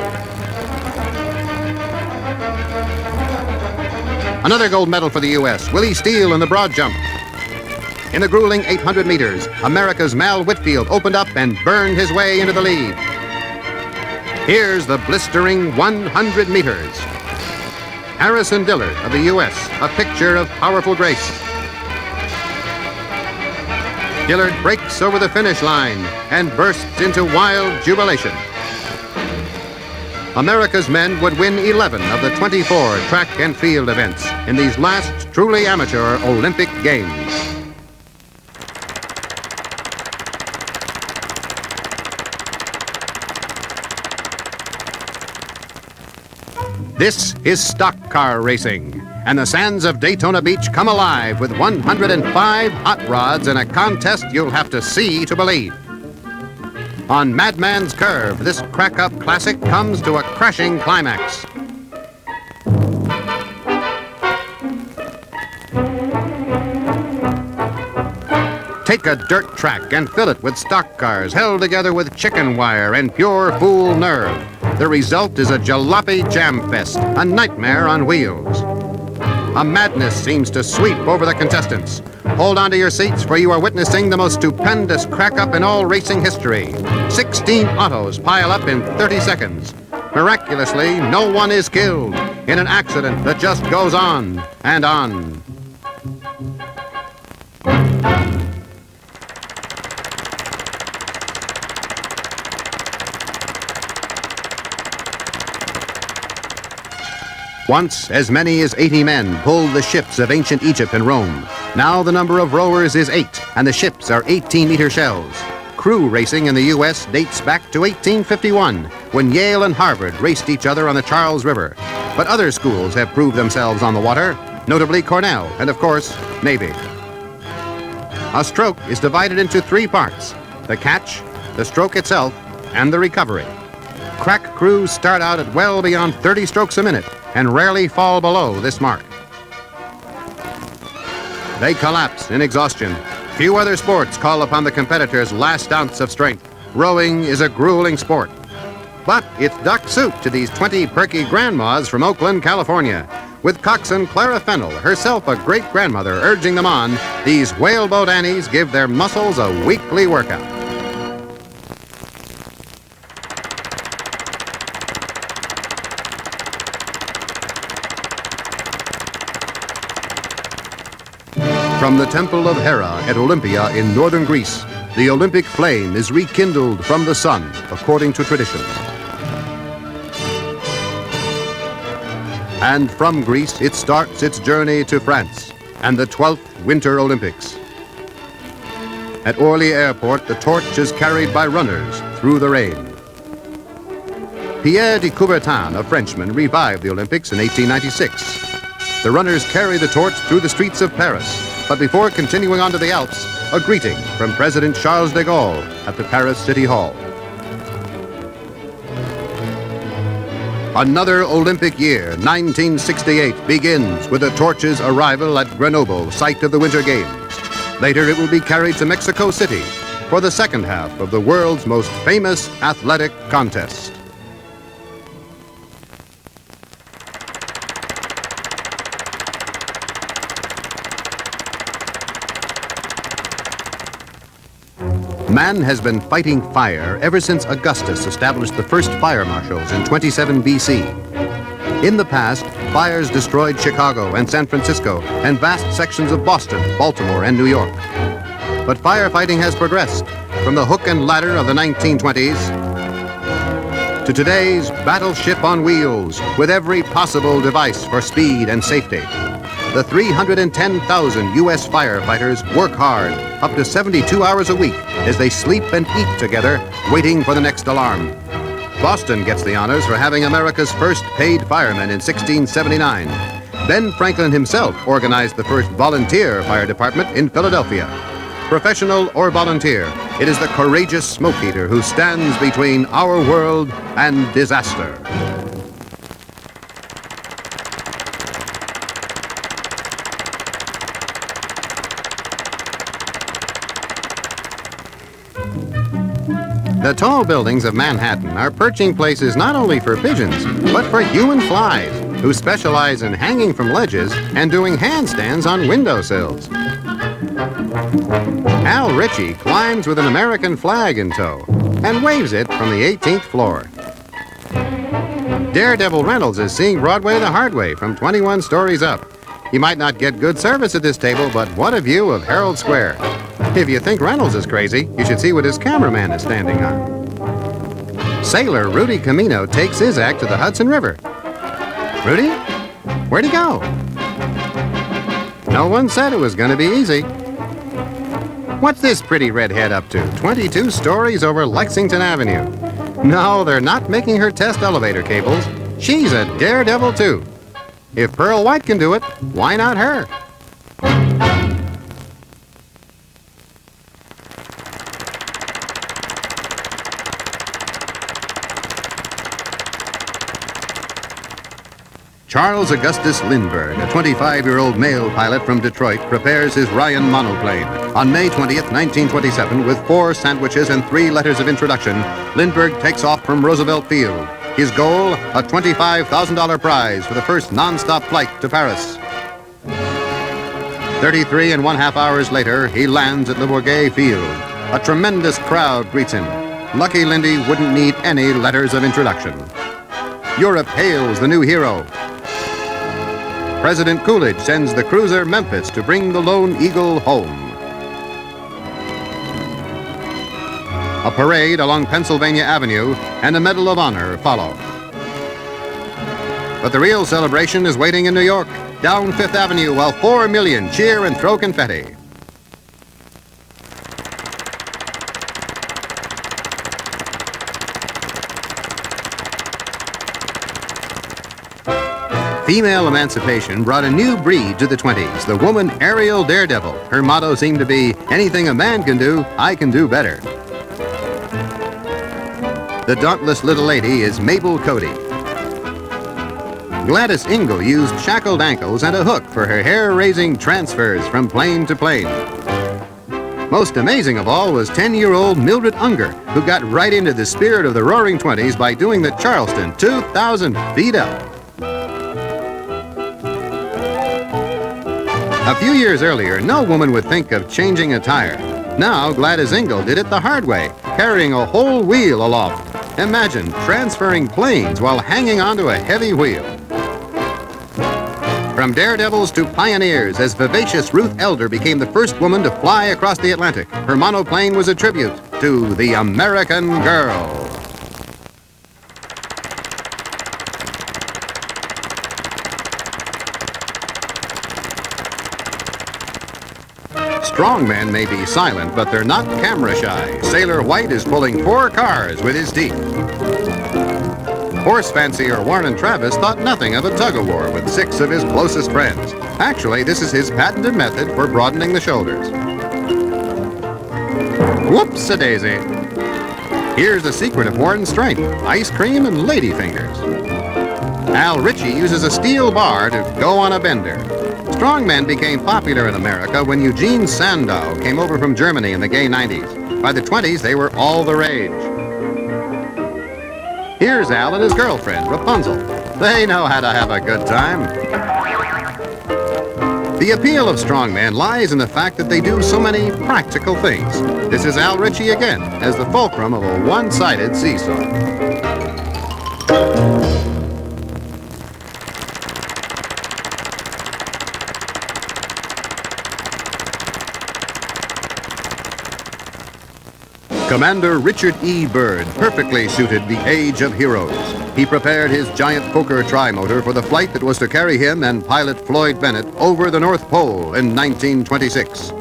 Another gold medal for the U.S., Willie Steele in the broad jump. In the grueling 800 meters, America's Mal Whitfield opened up and burned his way into the lead. Here's the blistering 100 meters. Harrison Dillard of the U.S., a picture of powerful grace. Dillard breaks over the finish line and bursts into wild jubilation. America's men would win 11 of the 24 track and field events in these last truly amateur Olympic Games. This is stock car racing, and the sands of Daytona Beach come alive with 105 hot rods in a contest you'll have to see to believe. On Madman's Curve, this crack-up classic comes to a crashing climax. Take a dirt track and fill it with stock cars held together with chicken wire and pure fool nerve. The result is a jalopy jam fest, a nightmare on wheels. A madness seems to sweep over the contestants. Hold on to your seats, for you are witnessing the most stupendous crack-up in all racing history. 16 autos pile up in 30 seconds. Miraculously, no one is killed in an accident that just goes on and on. Once, as many as 80 men pulled the ships of ancient Egypt and Rome. Now the number of rowers is 8, and the ships are 18-meter shells. Crew racing in the U.S. dates back to 1851, when Yale and Harvard raced each other on the Charles River. But other schools have proved themselves on the water, notably Cornell and, of course, Navy. A stroke is divided into 3 parts: the catch, the stroke itself, and the recovery. Crack crews start out at well beyond 30 strokes a minute and rarely fall below this mark. They collapse in exhaustion. Few other sports call upon the competitor's last ounce of strength. Rowing is a grueling sport. But it's duck soup to these 20 perky grandmas from Oakland, California. With coxswain Clara Fennell, herself a great-grandmother, urging them on, these whaleboat Annies give their muscles a weekly workout. From the Temple of Hera at Olympia in northern Greece, the Olympic flame is rekindled from the sun, according to tradition. And from Greece, it starts its journey to France and the 12th Winter Olympics. At Orly Airport, the torch is carried by runners through the rain. Pierre de Coubertin, a Frenchman, revived the Olympics in 1896. The runners carry the torch through the streets of Paris. But before continuing on to the Alps, a greeting from President Charles de Gaulle at the Paris City Hall. Another Olympic year, 1968, begins with the torch's arrival at Grenoble, site of the Winter Games. Later, it will be carried to Mexico City for the second half of the world's most famous athletic contest. Man has been fighting fire ever since Augustus established the first fire marshals in 27 BC. In the past, fires destroyed Chicago and San Francisco and vast sections of Boston, Baltimore, and New York. But firefighting has progressed from the hook and ladder of the 1920s to today's battleship on wheels with every possible device for speed and safety. The 310,000 U.S. firefighters work hard, up to 72 hours a week, as they sleep and eat together, waiting for the next alarm. Boston gets the honors for having America's first paid firemen in 1679. Ben Franklin himself organized the first volunteer fire department in Philadelphia. Professional or volunteer, It is the courageous smoke eater who stands between our world and disaster. The tall buildings of Manhattan are perching places not only for pigeons, but for human flies, who specialize in hanging from ledges and doing handstands on windowsills. Al Ritchie climbs with an American flag in tow and waves it from the 18th floor. Daredevil Reynolds is seeing Broadway the hard way from 21 stories up. You might not get good service at this table, but what a view of Herald Square. If you think Reynolds is crazy, you should see what his cameraman is standing on. Sailor Rudy Camino takes his act to the Hudson River. Rudy? Where'd he go? No one said it was going to be easy. What's this pretty redhead up to? 22 stories over Lexington Avenue. No, they're not making her test elevator cables. She's a daredevil, too. If Pearl White can do it, why not her? Charles Augustus Lindbergh, a 25-year-old male pilot from Detroit, prepares his Ryan monoplane. On May 20th, 1927, with 4 sandwiches and 3 letters of introduction, Lindbergh takes off from Roosevelt Field. His goal, a $25,000 prize for the first non-stop flight to Paris. 33½ hours later, he lands at Le Bourget Field. A tremendous crowd greets him. Lucky Lindy wouldn't need any letters of introduction. Europe hails the new hero. President Coolidge sends the cruiser Memphis to bring the Lone Eagle home. A parade along Pennsylvania Avenue and a Medal of Honor follow. But the real celebration is waiting in New York, down Fifth Avenue, while 4 million cheer and throw confetti. Female emancipation brought a new breed to the 20s, the woman aerial daredevil. Her motto seemed to be, anything a man can do, I can do better. The dauntless little lady is Mabel Cody. Gladys Ingle used shackled ankles and a hook for her hair-raising transfers from plane to plane. Most amazing of all was 10-year-old Mildred Unger, who got right into the spirit of the Roaring Twenties by doing the Charleston 2,000 feet up. A few years earlier, no woman would think of changing a tire. Now, Gladys Ingle did it the hard way, carrying a whole wheel aloft. Imagine transferring planes while hanging onto a heavy wheel. From daredevils to pioneers, as vivacious Ruth Elder became the first woman to fly across the Atlantic, her monoplane was a tribute to the American girl. Strong men may be silent, but they're not camera shy. Sailor White is pulling 4 cars with his teeth. Horse fancier Warren Travis thought nothing of a tug-of-war with 6 of his closest friends. Actually, this is his patented method for broadening the shoulders. Whoops-a-daisy. Here's the secret of Warren's strength: ice cream and lady fingers. Al Ritchie uses a steel bar to go on a bender. Strongmen became popular in America when Eugene Sandow came over from Germany in the gay 90s. By the 20s, they were all the rage. Here's Al and his girlfriend, Rapunzel. They know how to have a good time. The appeal of strongmen lies in the fact that they do so many practical things. This is Al Ritchie again, as the fulcrum of a one-sided seesaw. Commander Richard E. Byrd perfectly suited the age of heroes. He prepared his giant Fokker trimotor for the flight that was to carry him and pilot Floyd Bennett over the North Pole in 1926.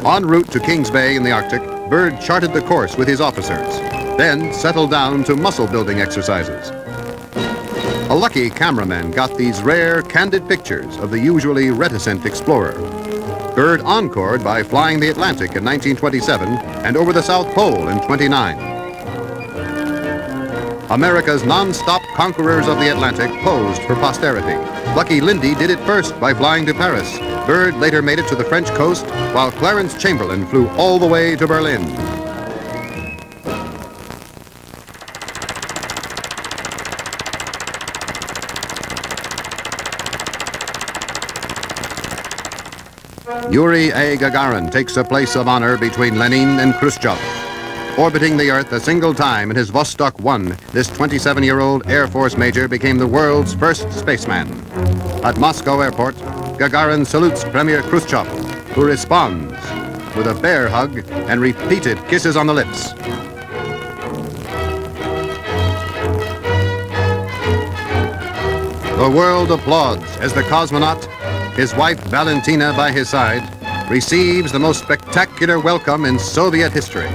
En route to Kings Bay in the Arctic, Byrd charted the course with his officers, then settled down to muscle-building exercises. A lucky cameraman got these rare, candid pictures of the usually reticent explorer. Byrd encored by flying the Atlantic in 1927 and over the South Pole in 29. America's non-stop conquerors of the Atlantic posed for posterity. Lucky Lindy did it first by flying to Paris. Byrd later made it to the French coast, while Clarence Chamberlain flew all the way to Berlin. Yuri A. Gagarin takes a place of honor between Lenin and Khrushchev. Orbiting the Earth a single time in his Vostok 1, this 27-year-old Air Force major became the world's first spaceman. At Moscow Airport, Gagarin salutes Premier Khrushchev, who responds with a bear hug and repeated kisses on the lips. The world applauds as the cosmonaut, his wife Valentina by his side, receives the most spectacular welcome in Soviet history.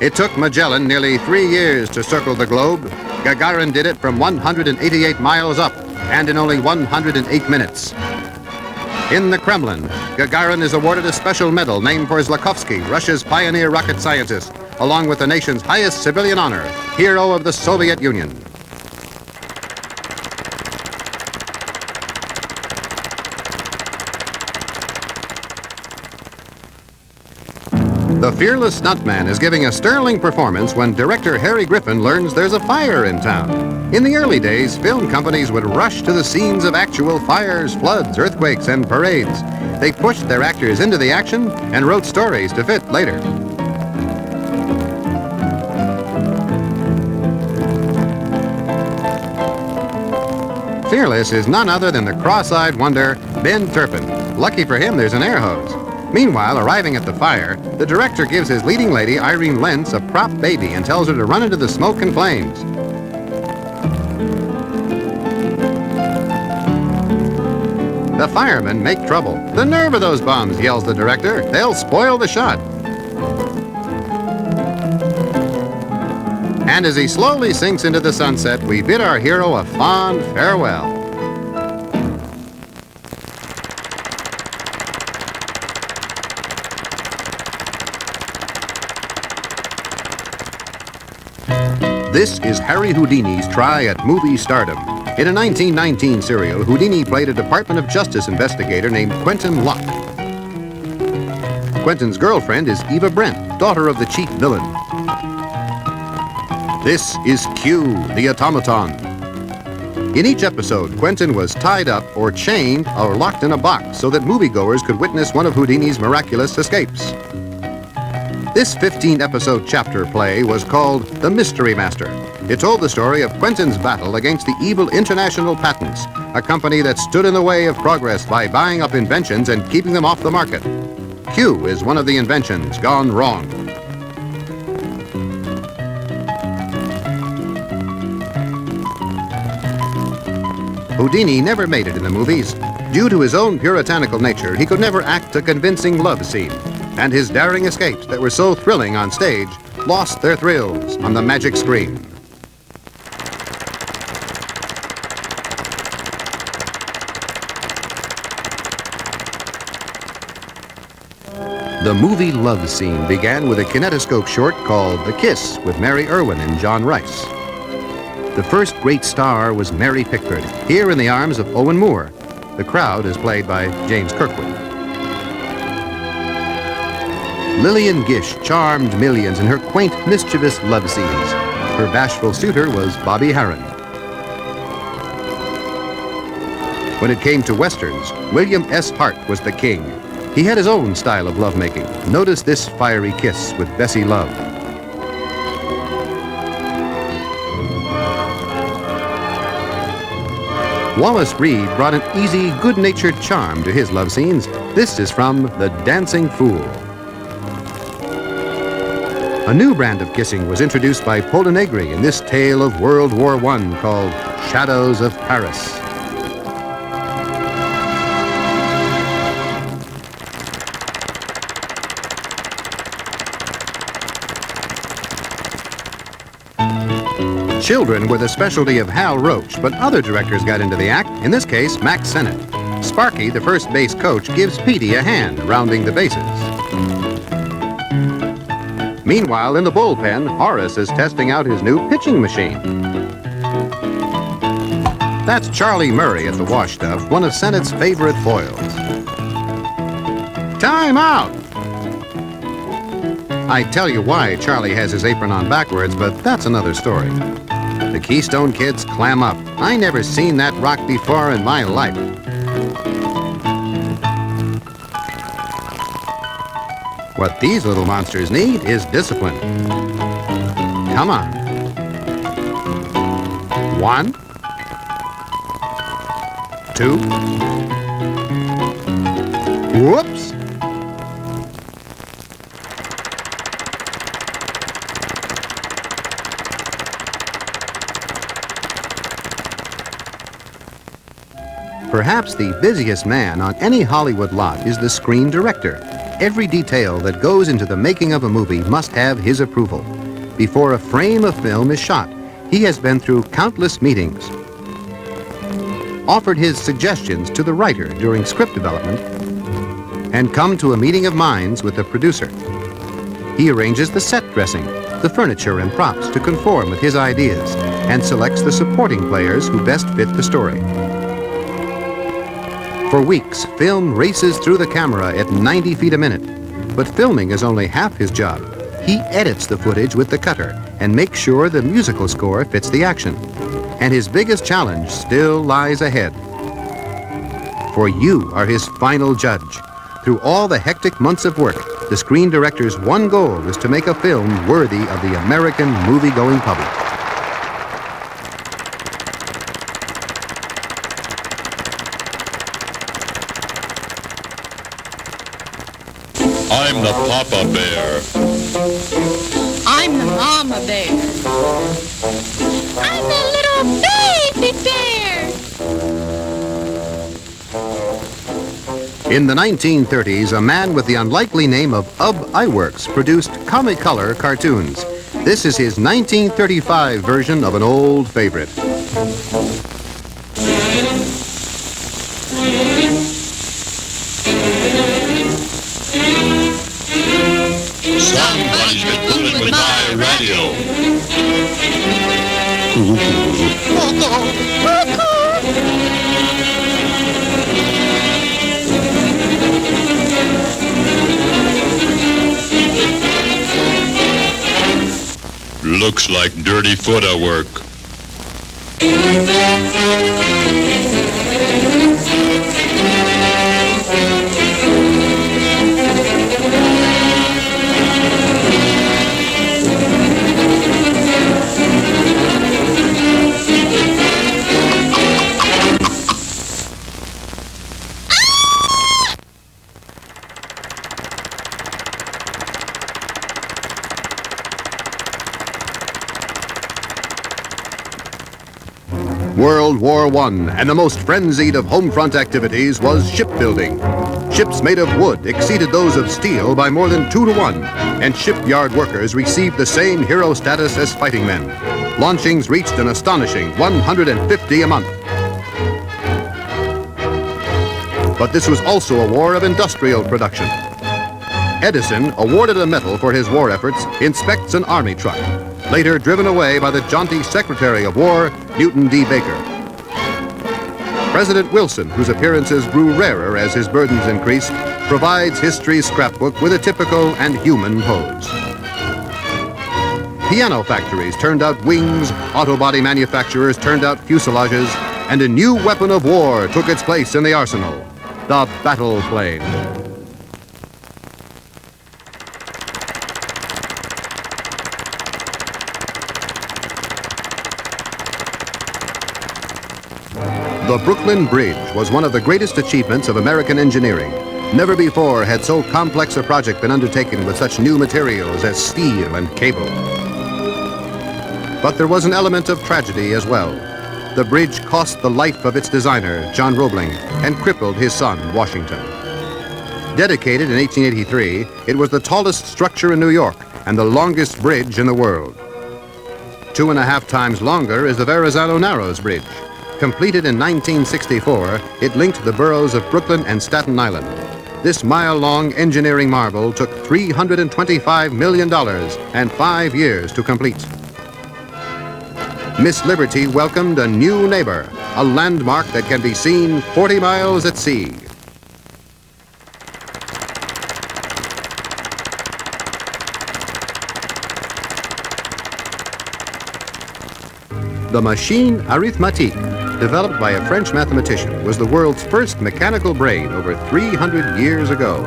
It took Magellan nearly 3 years to circle the globe. Gagarin did it from 188 miles up and in only 108 minutes. In the Kremlin, Gagarin is awarded a special medal named for Zlakovsky, Russia's pioneer rocket scientist, along with the nation's highest civilian honor, Hero of the Soviet Union. The fearless stuntman is giving a sterling performance when director Harry Griffin learns there's a fire in town. In the early days, film companies would rush to the scenes of actual fires, floods, earthquakes, and parades. They pushed their actors into the action and wrote stories to fit later. Fearless is none other than the cross-eyed wonder, Ben Turpin. Lucky for him, there's an air hose. Meanwhile, arriving at the fire, the director gives his leading lady, Irene Lentz, a prop baby and tells her to run into the smoke and flames. The firemen make trouble. The nerve of those bums, yells the director. They'll spoil the shot. And as he slowly sinks into the sunset, we bid our hero a fond farewell. This is Harry Houdini's try at movie stardom. In a 1919 serial, Houdini played a Department of Justice investigator named Quentin Locke. Quentin's girlfriend is Eva Brent, daughter of the chief villain. This is Q, the automaton. In each episode, Quentin was tied up or chained or locked in a box so that moviegoers could witness one of Houdini's miraculous escapes. This 15-episode chapter play was called The Mystery Master. It told the story of Quentin's battle against the evil International Patents, a company that stood in the way of progress by buying up inventions and keeping them off the market. Q is one of the inventions gone wrong. Houdini never made it in the movies. Due to his own puritanical nature, he could never act a convincing love scene. And his daring escapes that were so thrilling on stage lost their thrills on the magic screen. The movie love scene began with a kinetoscope short called The Kiss with Mary Irwin and John Rice. The first great star was Mary Pickford, here in the arms of Owen Moore. The crowd is played by James Kirkwood. Lillian Gish charmed millions in her quaint, mischievous love scenes. Her bashful suitor was Bobby Harron. When it came to westerns, William S. Hart was the king. He had his own style of lovemaking. Notice this fiery kiss with Bessie Love. Wallace Reed brought an easy, good-natured charm to his love scenes. This is from The Dancing Fool. A new brand of kissing was introduced by Paul Negri in this tale of World War I called Shadows of Paris. Children were the specialty of Hal Roach, but other directors got into the act, in this case, Max Sennett. Sparky, the first base coach, gives Petey a hand rounding the bases. Meanwhile, in the bullpen, Horace is testing out his new pitching machine. That's Charlie Murray at the washtub, one of Sennett's favorite foils. Time out! I tell you why Charlie has his apron on backwards, but that's another story. The Keystone Kids clam up. I never seen that rock before in my life. What these little monsters need is discipline. Come on. 1, 2. Whoops! Perhaps the busiest man on any Hollywood lot is the screen director. Every detail that goes into the making of a movie must have his approval. Before a frame of film is shot, he has been through countless meetings, offered his suggestions to the writer during script development, and come to a meeting of minds with the producer. He arranges the set dressing, the furniture and props to conform with his ideas, and selects the supporting players who best fit the story. For weeks, film races through the camera at 90 feet a minute. But filming is only half his job. He edits the footage with the cutter and makes sure the musical score fits the action. And his biggest challenge still lies ahead. For you are his final judge. Through all the hectic months of work, the screen director's one goal is to make a film worthy of the American movie-going public. I'm the Papa Bear. I'm the Mama Bear. I'm the little baby bear. In the 1930s, a man with the unlikely name of Ub Iwerks produced Comicolor cartoons. This is his 1935 version of an old favorite. Somebody's been fooling with my radio. Looks like dirty footwork. World War I, and the most frenzied of home front activities was shipbuilding. Ships made of wood exceeded those of steel by more than 2 to 1, and shipyard workers received the same hero status as fighting men. Launchings reached an astonishing 150 a month. But this was also a war of industrial production. Edison, awarded a medal for his war efforts, inspects an army truck, later driven away by the jaunty Secretary of War, Newton D. Baker. President Wilson, whose appearances grew rarer as his burdens increased, provides history's scrapbook with a typical and human pose. Piano factories turned out wings, auto body manufacturers turned out fuselages, and a new weapon of war took its place in the arsenal, the battle plane. The Brooklyn Bridge was one of the greatest achievements of American engineering. Never before had so complex a project been undertaken with such new materials as steel and cable. But there was an element of tragedy as well. The bridge cost the life of its designer, John Roebling, and crippled his son, Washington. Dedicated in 1883, it was the tallest structure in New York and the longest bridge in the world. 2.5 times longer is the Verrazano Narrows Bridge. Completed in 1964, it linked the boroughs of Brooklyn and Staten Island. This mile-long engineering marvel took $325 million and 5 years to complete. Miss Liberty welcomed a new neighbor, a landmark that can be seen 40 miles at sea. The machine arithmetique, developed by a French mathematician, was the world's first mechanical brain over 300 years ago.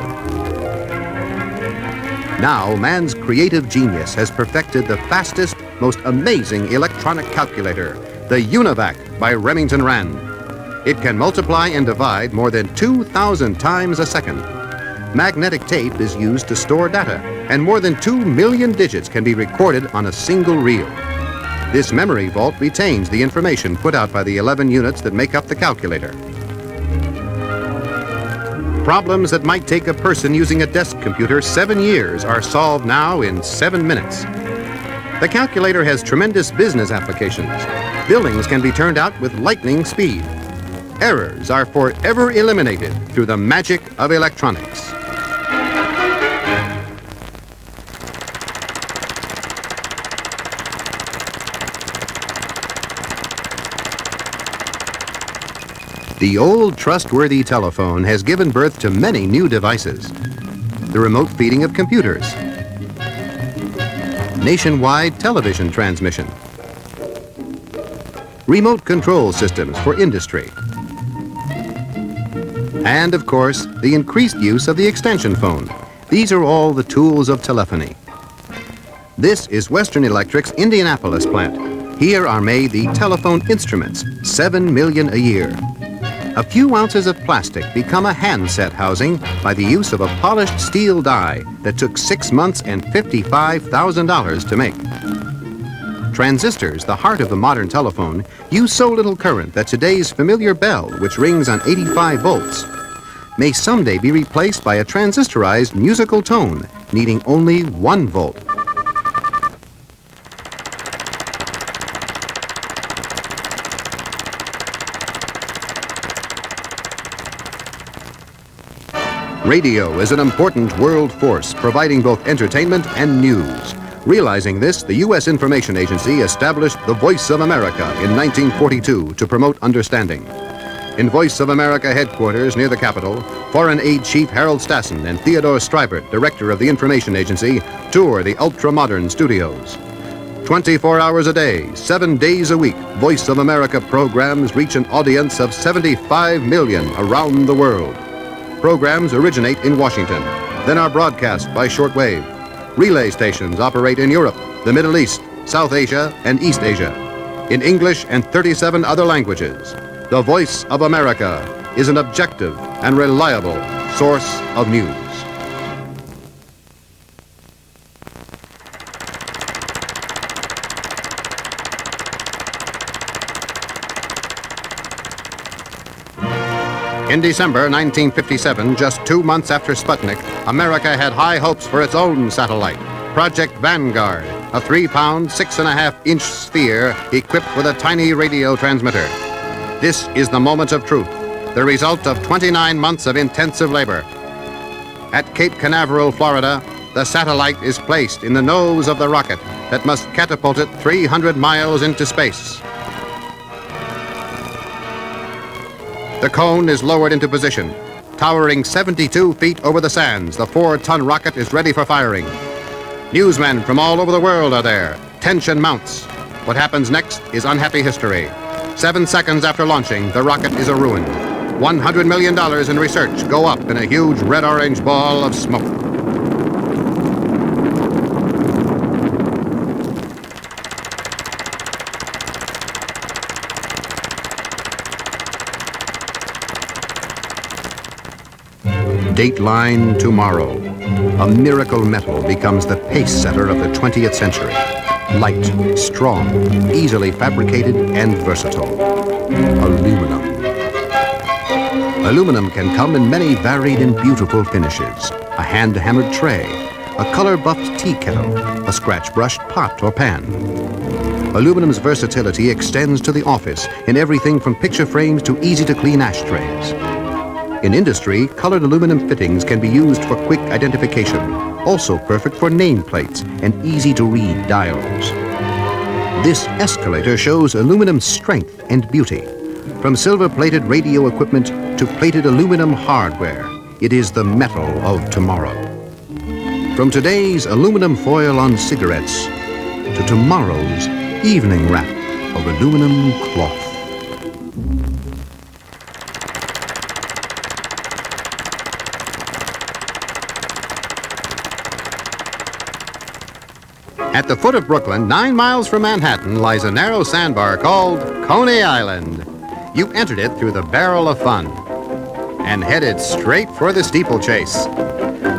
Now, man's creative genius has perfected the fastest, most amazing electronic calculator, the UNIVAC by Remington Rand. It can multiply and divide more than 2,000 times a second. Magnetic tape is used to store data, and more than 2 million digits can be recorded on a single reel. This memory vault retains the information put out by the 11 units that make up the calculator. Problems that might take a person using a desk computer 7 years are solved now in 7 minutes. The calculator has tremendous business applications. Billings can be turned out with lightning speed. Errors are forever eliminated through the magic of electronics. The old trustworthy telephone has given birth to many new devices. The remote feeding of computers, nationwide television transmission, remote control systems for industry, and of course, the increased use of the extension phone. These are all the tools of telephony. This is Western Electric's Indianapolis plant. Here are made the telephone instruments, 7 million a year. A few ounces of plastic become a handset housing by the use of a polished steel die that took 6 months and $55,000 to make. Transistors, the heart of the modern telephone, use so little current that today's familiar bell, which rings on 85 volts, may someday be replaced by a transistorized musical tone needing only 1 volt. Radio is an important world force, providing both entertainment and news. Realizing this, the U.S. Information Agency established the Voice of America in 1942 to promote understanding. In Voice of America headquarters near the Capitol, Foreign Aid Chief Harold Stassen and Theodore Stribert, director of the Information Agency, tour the ultra-modern studios. 24 hours a day, 7 days a week, Voice of America programs reach an audience of 75 million around the world. Programs originate in Washington, then are broadcast by shortwave. Relay stations operate in Europe, the Middle East, South Asia, and East Asia, in English and 37 other languages. The Voice of America is an objective and reliable source of news. In December 1957, just 2 months after Sputnik, America had high hopes for its own satellite, Project Vanguard, a 3-pound, 6.5-inch sphere equipped with a tiny radio transmitter. This is the moment of truth, the result of 29 months of intensive labor. At Cape Canaveral, Florida, the satellite is placed in the nose of the rocket that must catapult it 300 miles into space. The cone is lowered into position. Towering 72 feet over the sands, the 4-ton rocket is ready for firing. Newsmen from all over the world are there. Tension mounts. What happens next is unhappy history. 7 seconds after launching, the rocket is a ruin. $100 million in research go up in a huge red-orange ball of smoke. Dateline tomorrow. A miracle metal becomes the pace setter of the 20th century. Light, strong, easily fabricated, and versatile. Aluminum. Aluminum can come in many varied and beautiful finishes. A hand-hammered tray, a color-buffed tea kettle, a scratch-brushed pot or pan. aluminum's versatility extends to the office in everything from picture frames to easy-to-clean ashtrays. In industry, colored aluminum fittings can be used for quick identification, also perfect for nameplates and easy-to-read dials. This escalator shows aluminum's strength and beauty. From silver-plated radio equipment to plated aluminum hardware, it is the metal of tomorrow. From today's aluminum foil on cigarettes to tomorrow's evening wrap of aluminum cloth. At the foot of Brooklyn, 9 miles from Manhattan, lies a narrow sandbar called Coney Island. You entered it through the barrel of fun and headed straight for the steeplechase.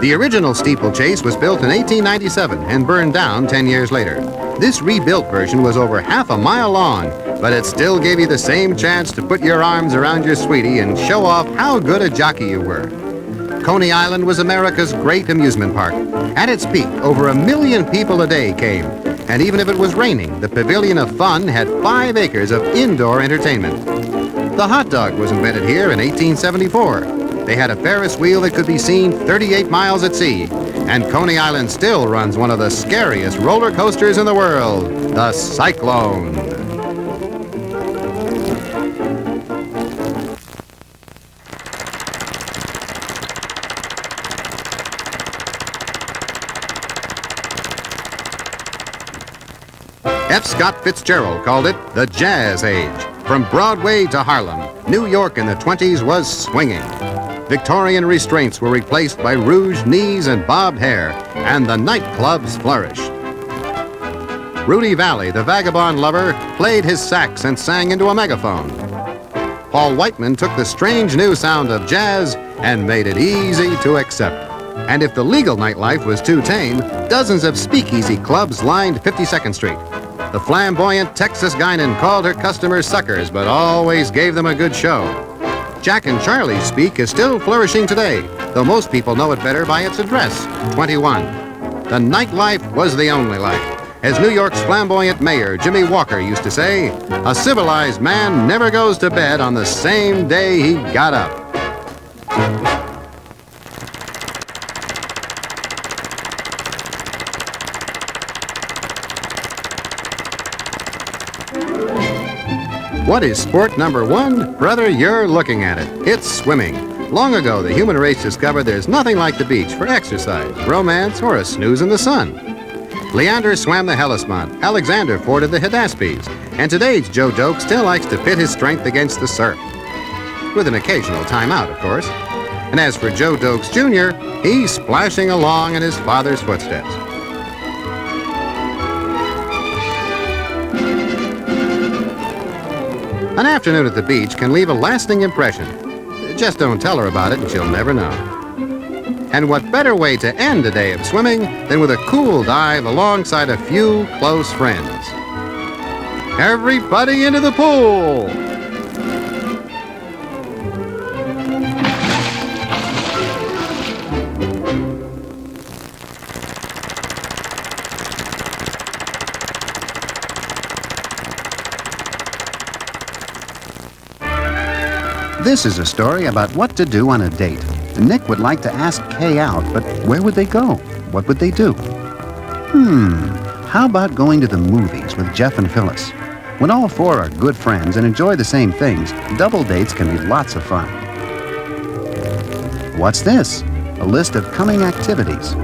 The original steeplechase was built in 1897 and burned down 10 years later. This rebuilt version was over half a mile long, but it still gave you the same chance to put your arms around your sweetie and show off how good a jockey you were. Coney Island was America's great amusement park. At its peak, over 1 million people a day came. And even if it was raining, the Pavilion of Fun had 5 acres of indoor entertainment. The hot dog was invented here in 1874. They had a Ferris wheel that could be seen 38 miles at sea. And Coney Island still runs one of the scariest roller coasters in the world, the Cyclone. F. Scott Fitzgerald called it the Jazz Age. From Broadway to Harlem, New York in the 20s was swinging. Victorian restraints were replaced by rouged knees and bobbed hair, and the nightclubs flourished. Rudy Valley, the vagabond lover, played his sax and sang into a megaphone. Paul Whiteman took the strange new sound of jazz and made it easy to accept. And if the legal nightlife was too tame, dozens of speakeasy clubs lined 52nd Street. The flamboyant Texas Guinan called her customers suckers, but always gave them a good show. Jack and Charlie's Speak is still flourishing today, though most people know it better by its address, 21. The nightlife was the only life. As New York's flamboyant mayor, Jimmy Walker, used to say, a civilized man never goes to bed on the same day he got up. What is sport number 1? Brother, you're looking at it. It's swimming. Long ago, the human race discovered there's nothing like the beach for exercise, romance, or a snooze in the sun. Leander swam the Hellespont, Alexander forded the Hydaspes, and today's Joe Doak still likes to pit his strength against the surf. With an occasional timeout, of course. And as for Joe Doakes Jr., he's splashing along in his father's footsteps. An afternoon at the beach can leave a lasting impression. Just don't tell her about it and she'll never know. And what better way to end a day of swimming than with a cool dive alongside a few close friends. Everybody into the pool! This is a story about what to do on a date. Nick would like to ask Kay out, but where would they go? What would they do? How about going to the movies with Jeff and Phyllis? When all 4 are good friends and enjoy the same things, double dates can be lots of fun. What's this? A list of coming activities.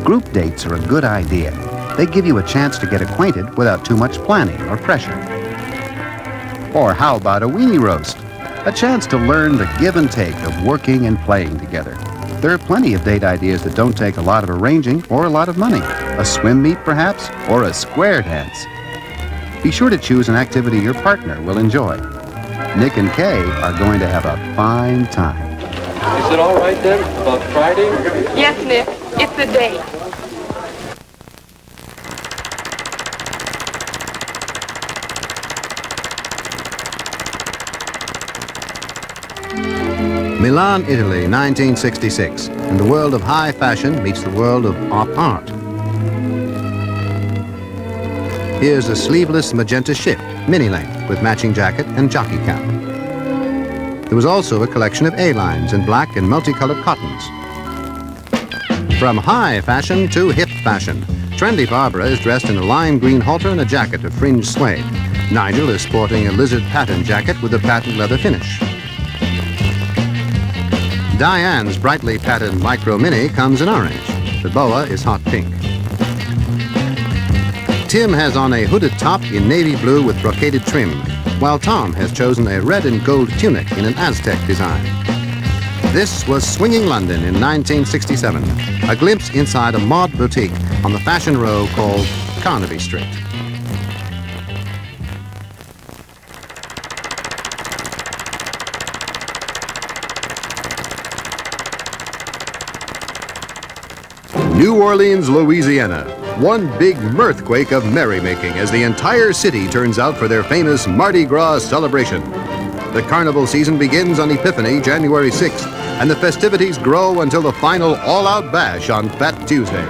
Group dates are a good idea. They give you a chance to get acquainted without too much planning or pressure. Or how about a weenie roast? A chance to learn the give and take of working and playing together. There are plenty of date ideas that don't take a lot of arranging or a lot of money. A swim meet, perhaps, or a square dance. Be sure to choose an activity your partner will enjoy. Nick and Kay are going to have a fine time. Is it all right then about Friday? Yes, Nick. It's the day. Milan, Italy, 1966. And the world of high fashion meets the world of op art. Here's a sleeveless magenta shift, mini-length, with matching jacket and jockey cap. There was also a collection of A-lines in black and multicolored cottons. From high fashion to hip fashion, trendy Barbara is dressed in a lime green halter and a jacket of fringed suede. Nigel is sporting a lizard pattern jacket with a patent leather finish. Diane's brightly patterned micro mini comes in orange. The boa is hot pink. Tim has on a hooded top in navy blue with brocaded trim, while Tom has chosen a red and gold tunic in an Aztec design. This was Swinging London in 1967, a glimpse inside a mod boutique on the fashion row called Carnaby Street. New Orleans, Louisiana. One big mirthquake of merrymaking as the entire city turns out for their famous Mardi Gras celebration. The carnival season begins on Epiphany, January 6th, and the festivities grow until the final all-out bash on Fat Tuesday.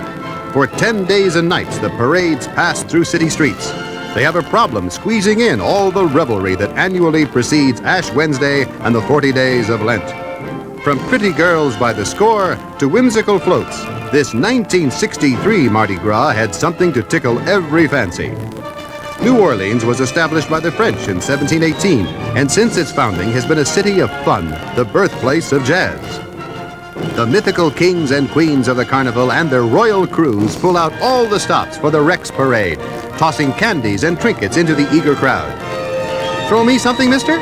For 10 days and nights, the parades pass through city streets. They have a problem squeezing in all the revelry that annually precedes Ash Wednesday and the 40 days of Lent. From pretty girls by the score to whimsical floats, this 1963 Mardi Gras had something to tickle every fancy. New Orleans was established by the French in 1718, and since its founding has been a city of fun, the birthplace of jazz. The mythical kings and queens of the carnival and their royal crews pull out all the stops for the Rex Parade, tossing candies and trinkets into the eager crowd. Throw me something, mister?